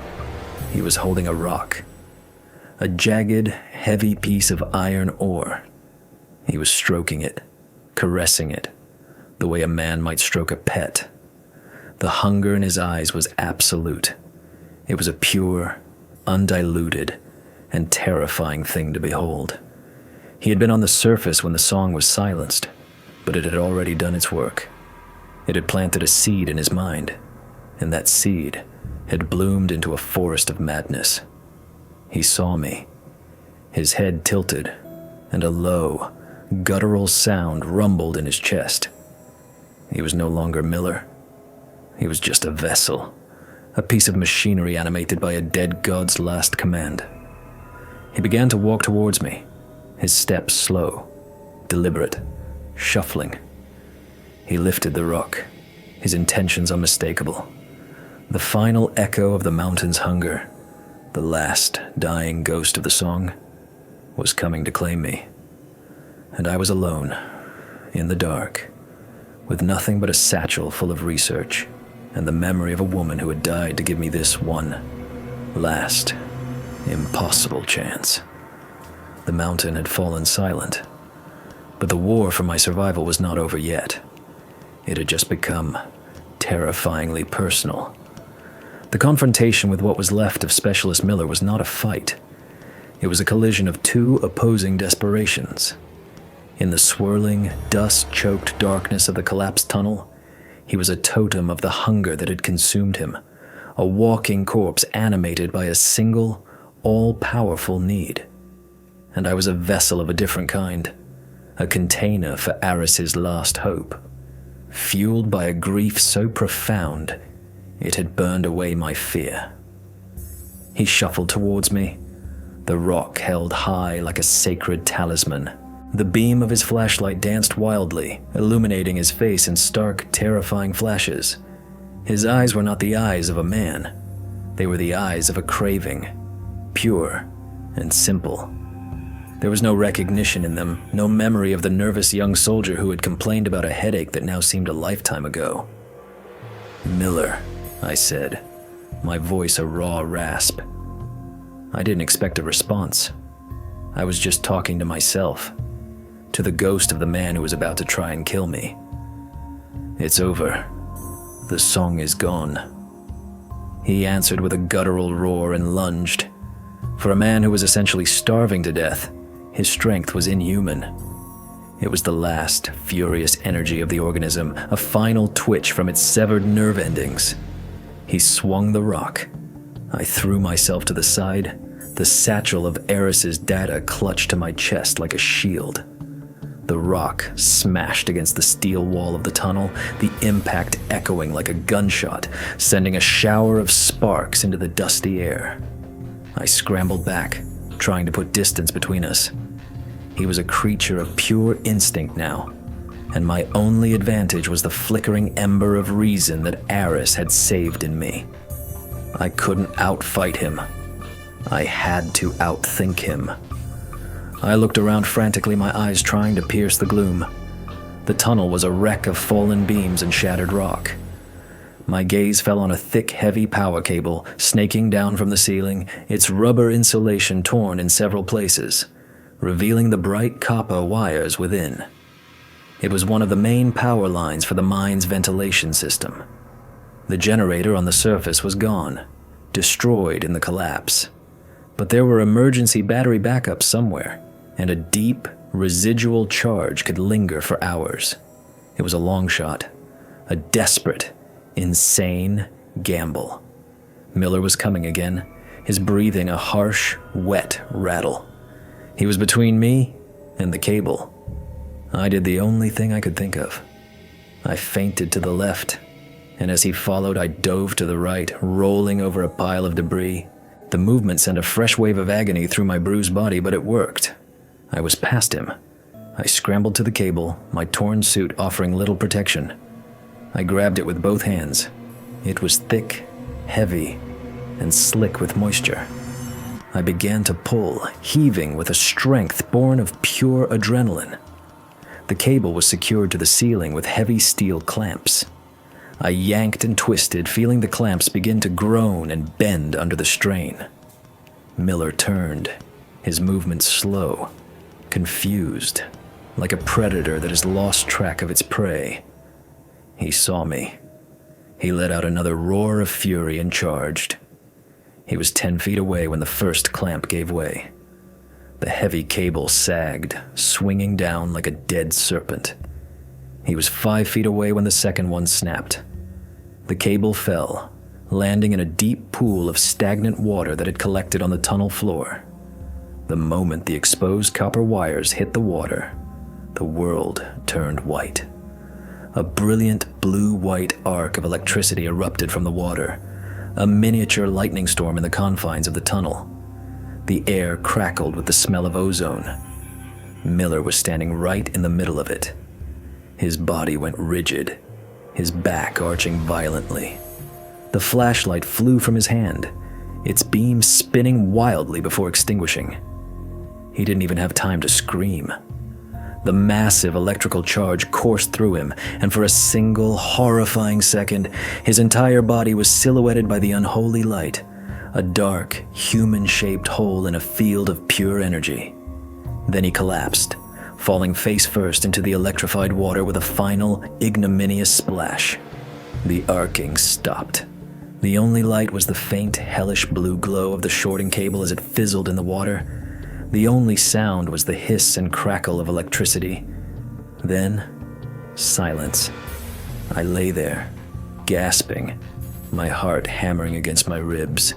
Speaker 1: he was holding a rock. A jagged, heavy piece of iron ore. He was stroking it, caressing it, the way a man might stroke a pet. The hunger in his eyes was absolute. It was a pure, undiluted, and terrifying thing to behold. He had been on the surface when the song was silenced, but it had already done its work. It had planted a seed in his mind, and that seed had bloomed into a forest of madness. He saw me. His head tilted, and a low, guttural sound rumbled in his chest. He was no longer Miller. He was just a vessel, a piece of machinery animated by a dead god's last command. He began to walk towards me, his steps slow, deliberate, shuffling. He lifted the rock, his intentions unmistakable. The final echo of the mountain's hunger, the last dying ghost of the song, was coming to claim me. And I was alone, in the dark, with nothing but a satchel full of research and the memory of a woman who had died to give me this one last, impossible chance. The mountain had fallen silent, but the war for my survival was not over yet. It had just become terrifyingly personal. The confrontation with what was left of Specialist Miller was not a fight. It was a collision of two opposing desperations. In the swirling, dust-choked darkness of the collapsed tunnel, he was a totem of the hunger that had consumed him, a walking corpse animated by a single, all-powerful need. And I was a vessel of a different kind, a container for Aris's last hope, fueled by a grief so profound it had burned away my fear. He shuffled towards me, the rock held high like a sacred talisman. The beam of his flashlight danced wildly, illuminating his face in stark, terrifying flashes. His eyes were not the eyes of a man. They were the eyes of a craving, pure and simple. There was no recognition in them, no memory of the nervous young soldier who had complained about a headache that now seemed a lifetime ago. "Miller," I said, my voice a raw rasp. I didn't expect a response. I was just talking to myself, to the ghost of the man who was about to try and kill me. "It's over. The song is gone." He answered with a guttural roar and lunged. For a man who was essentially starving to death, his strength was inhuman. It was the last furious energy of the organism, a final twitch from its severed nerve endings. He swung the rock. I threw myself to the side, the satchel of Eris's data clutched to my chest like a shield. The rock smashed against the steel wall of the tunnel, the impact echoing like a gunshot, sending a shower of sparks into the dusty air. I scrambled back, trying to put distance between us. He was a creature of pure instinct now, and my only advantage was the flickering ember of reason that Eris had saved in me. I couldn't outfight him. I had to outthink him. I looked around frantically, my eyes trying to pierce the gloom. The tunnel was a wreck of fallen beams and shattered rock. My gaze fell on a thick, heavy power cable snaking down from the ceiling, its rubber insulation torn in several places, revealing the bright copper wires within. It was one of the main power lines for the mine's ventilation system. The generator on the surface was gone, destroyed in the collapse. But there were emergency battery backups somewhere, and a deep, residual charge could linger for hours. It was a long shot, a desperate, insane gamble. Miller was coming again, his breathing a harsh, wet rattle. He was between me and the cable. I did the only thing I could think of. I feinted to the left, and as he followed, I dove to the right, rolling over a pile of debris. The movement sent a fresh wave of agony through my bruised body, but it worked. I was past him. I scrambled to the cable, my torn suit offering little protection. I grabbed it with both hands. It was thick, heavy, and slick with moisture. I began to pull, heaving with a strength born of pure adrenaline. The cable was secured to the ceiling with heavy steel clamps. I yanked and twisted, feeling the clamps begin to groan and bend under the strain. Miller turned, his movement slow, confused, like a predator that has lost track of its prey. He saw me. He let out another roar of fury and charged. He was 10 feet away when the first clamp gave way. The heavy cable sagged, swinging down like a dead serpent. He was 5 feet away when the second one snapped. The cable fell, landing in a deep pool of stagnant water that had collected on the tunnel floor. The moment the exposed copper wires hit the water, the world turned white. A brilliant blue-white arc of electricity erupted from the water, a miniature lightning storm in the confines of the tunnel. The air crackled with the smell of ozone. Miller was standing right in the middle of it. His body went rigid, his back arching violently. The flashlight flew from his hand, its beam spinning wildly before extinguishing. He didn't even have time to scream. The massive electrical charge coursed through him, and for a single horrifying second, his entire body was silhouetted by the unholy light, a dark, human-shaped hole in a field of pure energy. Then he collapsed, falling face first into the electrified water with a final, ignominious splash. The arcing stopped. The only light was the faint, hellish blue glow of the shorting cable as it fizzled in the water. The only sound was the hiss and crackle of electricity. Then, silence. I lay there, gasping, my heart hammering against my ribs.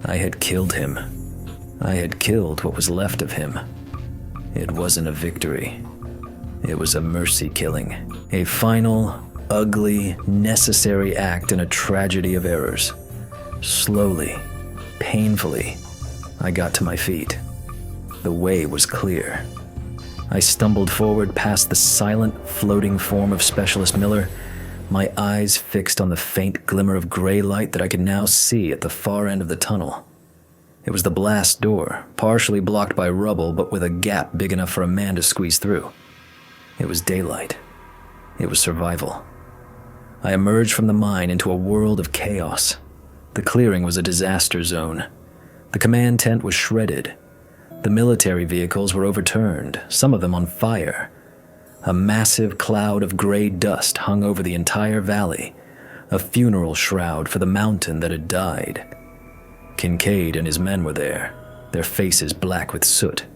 Speaker 1: I had killed him. I had killed what was left of him. It wasn't a victory. It was a mercy killing. A final, ugly, necessary act in a tragedy of errors. Slowly, painfully, I got to my feet. The way was clear. I stumbled forward past the silent, floating form of Specialist Miller, my eyes fixed on the faint glimmer of gray light that I could now see at the far end of the tunnel. It was the blast door, partially blocked by rubble but with a gap big enough for a man to squeeze through. It was daylight. It was survival. I emerged from the mine into a world of chaos. The clearing was a disaster zone. The command tent was shredded. The military vehicles were overturned, some of them on fire. A massive cloud of gray dust hung over the entire valley, a funeral shroud for the mountain that had died. Kincaid and his men were there, their faces black with soot,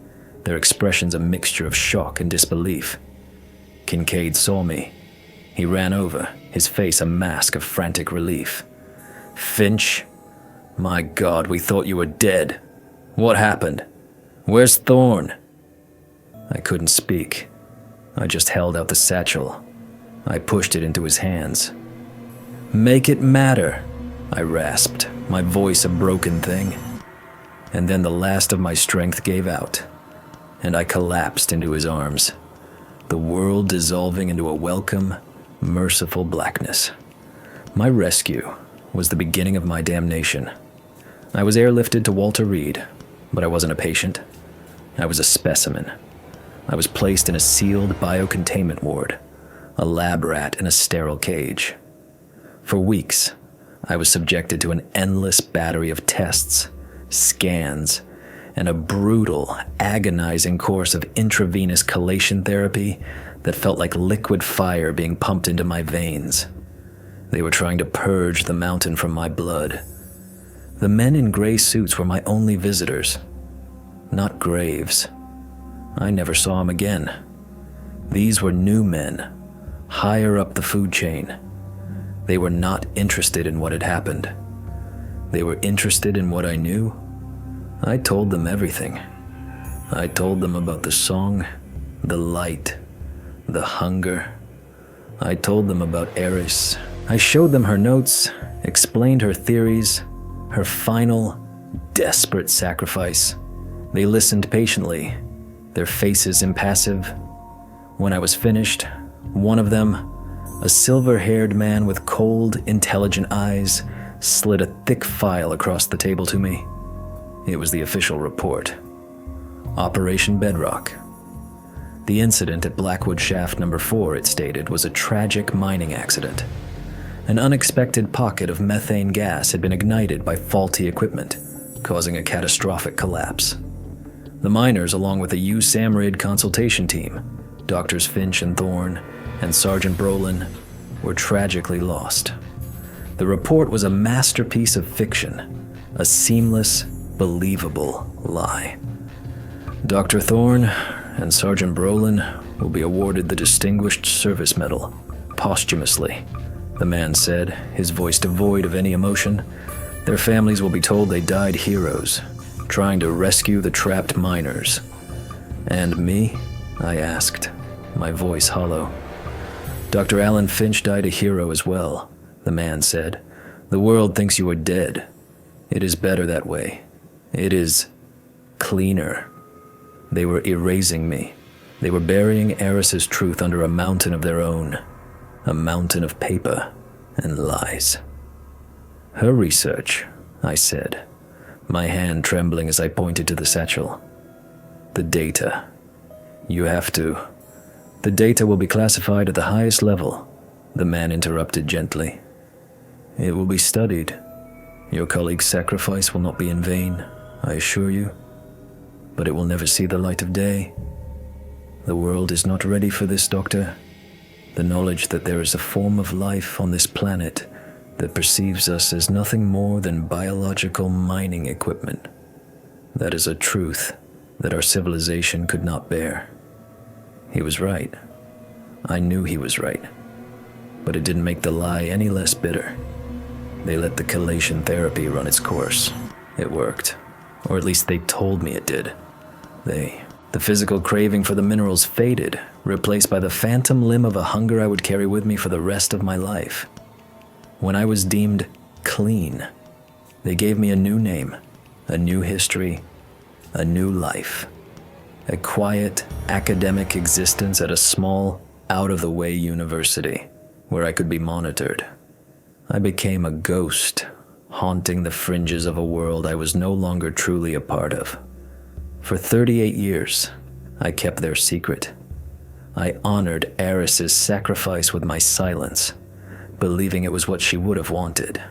Speaker 1: their expressions a mixture of shock and disbelief. Kincaid saw me. He ran over, his face a mask of frantic relief. "Finch? My God, we thought you were dead. What happened? Where's Thorne?" I couldn't speak. I just held out the satchel. I pushed it into his hands. "Make it matter," I rasped, my voice a broken thing. And then the last of my strength gave out, and I collapsed into his arms, the world dissolving into a welcome, merciful blackness. My rescue was the beginning of my damnation. I was airlifted to Walter Reed, but I wasn't a patient. I was a specimen. I was placed in a sealed biocontainment ward, a lab rat in a sterile cage. For weeks, I was subjected to an endless battery of tests, scans, and a brutal, agonizing course of intravenous chelation therapy that felt like liquid fire being pumped into my veins. They were trying to purge the mountain from my blood. The men in gray suits were my only visitors, not graves. I never saw them again. These were new men, higher up the food chain. They were not interested in what had happened. They were interested in what I knew. I told them everything. I told them about the song, the light, the hunger. I told them about Eris. I showed them her notes, explained her theories, her final, desperate sacrifice. They listened patiently, their faces impassive. When I was finished, one of them, a silver-haired man with cold, intelligent eyes, slid a thick file across the table to me. It was the official report. Operation Bedrock. The incident at Blackwood Shaft No. 4, it stated, was a tragic mining accident. An unexpected pocket of methane gas had been ignited by faulty equipment, causing a catastrophic collapse. The miners, along with a Usamriid consultation team, Doctors Finch and Thorne, and Sergeant Brolin, were tragically lost. The report was a masterpiece of fiction, a seamless, believable lie. Dr. Thorne and Sergeant Brolin will be awarded the Distinguished Service Medal, posthumously, the man said, his voice devoid of any emotion. Their families will be told they died heroes, trying to rescue the trapped miners. And me? I asked, my voice hollow. Dr. Alan Finch died a hero as well, the man said. The world thinks you are dead. It is better that way. It is cleaner. They were erasing me. They were burying Eris's truth under a mountain of their own. A mountain of paper and lies. Her research, I said, my hand trembling as I pointed to the satchel. The data. You have to. The data will be classified at the highest level, the man interrupted gently. It will be studied. Your colleague's sacrifice will not be in vain, I assure you. But it will never see the light of day. The world is not ready for this, Doctor. The knowledge that there is a form of life on this planet that perceives us as nothing more than biological mining equipment. That is a truth that our civilization could not bear. He was right. I knew he was right. But it didn't make the lie any less bitter. They let the chelation therapy run its course. It worked. Or at least they told me it did. The physical craving for the minerals faded, replaced by the phantom limb of a hunger I would carry with me for the rest of my life. When I was deemed clean, they gave me a new name, a new history, a new life. A quiet, academic existence at a small, out-of-the-way university, where I could be monitored. I became a ghost, haunting the fringes of a world I was no longer truly a part of. For 38 years, I kept their secret. I honored Eris's sacrifice with my silence, believing it was what she would have wanted.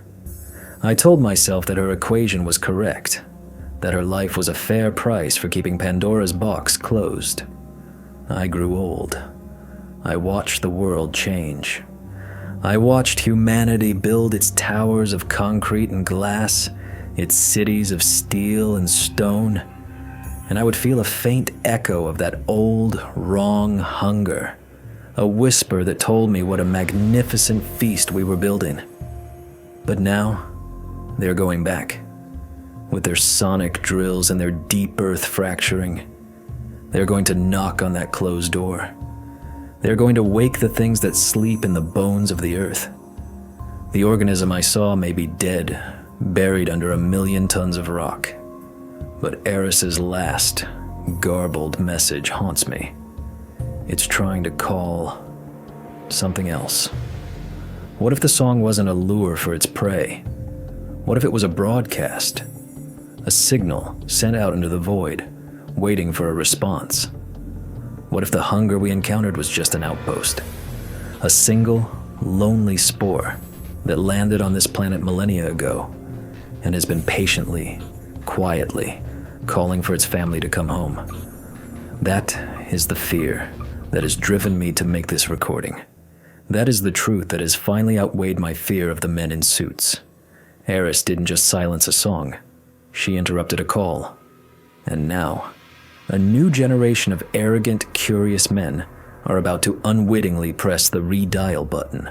Speaker 1: I told myself that her equation was correct, that her life was a fair price for keeping Pandora's box closed. I grew old. I watched the world change. I watched humanity build its towers of concrete and glass, its cities of steel and stone, and I would feel a faint echo of that old, wrong hunger, a whisper that told me what a magnificent feast we were building. But now, they're going back, with their sonic drills and their deep earth fracturing. They're going to knock on that closed door. They're going to wake the things that sleep in the bones of the earth. The organism I saw may be dead, buried under 1,000,000 tons of rock. But Eris's last, garbled message haunts me. It's trying to call something else. What if the song wasn't a lure for its prey? What if it was a broadcast? A signal sent out into the void, waiting for a response? What if the hunger we encountered was just an outpost? A single, lonely spore that landed on this planet millennia ago and has been patiently, quietly calling for its family to come home. That is the fear that has driven me to make this recording. That is the truth that has finally outweighed my fear of the men in suits. Eris didn't just silence a song. She interrupted a call. And now, a new generation of arrogant, curious men are about to unwittingly press the redial button.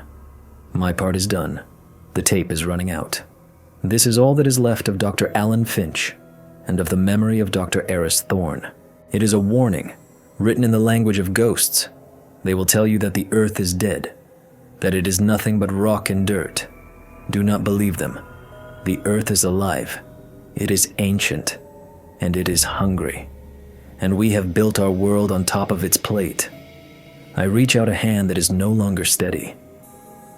Speaker 1: My part is done. The tape is running out. This is all that is left of Doctor Alan Finch and of the memory of Dr. Eris Thorne. It is a warning, written in the language of ghosts. They will tell you that the earth is dead, that it is nothing but rock and dirt. Do not believe them. The earth is alive. It is ancient, and it is hungry. And we have built our world on top of its plate. I reach out a hand that is no longer steady.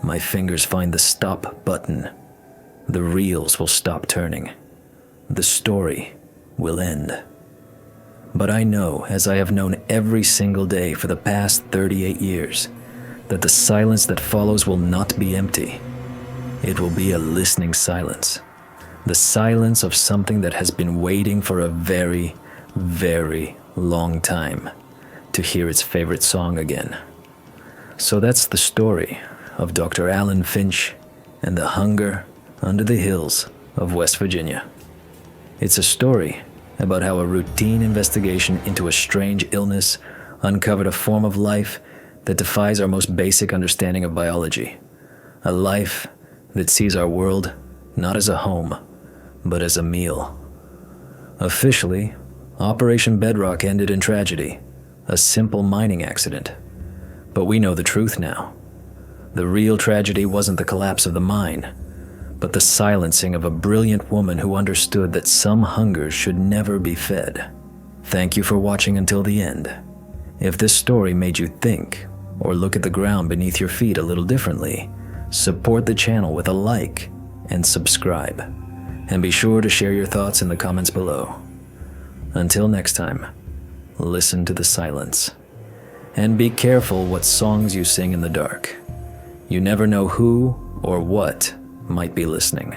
Speaker 1: My fingers find the stop button. The reels will stop turning. The story will end. But I know, as I have known every single day for the past 38 years, that the silence that follows will not be empty. It will be a listening silence. The silence of something that has been waiting for a very, very long time to hear its favorite song again. So that's the story of Dr. Alan Finch and the hunger under the hills of West Virginia. It's a story about how a routine investigation into a strange illness uncovered a form of life that defies our most basic understanding of biology. A life that sees our world not as a home, but as a meal. Officially, Operation Bedrock ended in tragedy, a simple mining accident. But we know the truth now. The real tragedy wasn't the collapse of the mine, but the silencing of a brilliant woman who understood that some hungers should never be fed. Thank you for watching until the end. If this story made you think, or look at the ground beneath your feet a little differently, support the channel with a like and subscribe. And be sure to share your thoughts in the comments below. Until next time, listen to the silence. And be careful what songs you sing in the dark. You never know who or what might be listening.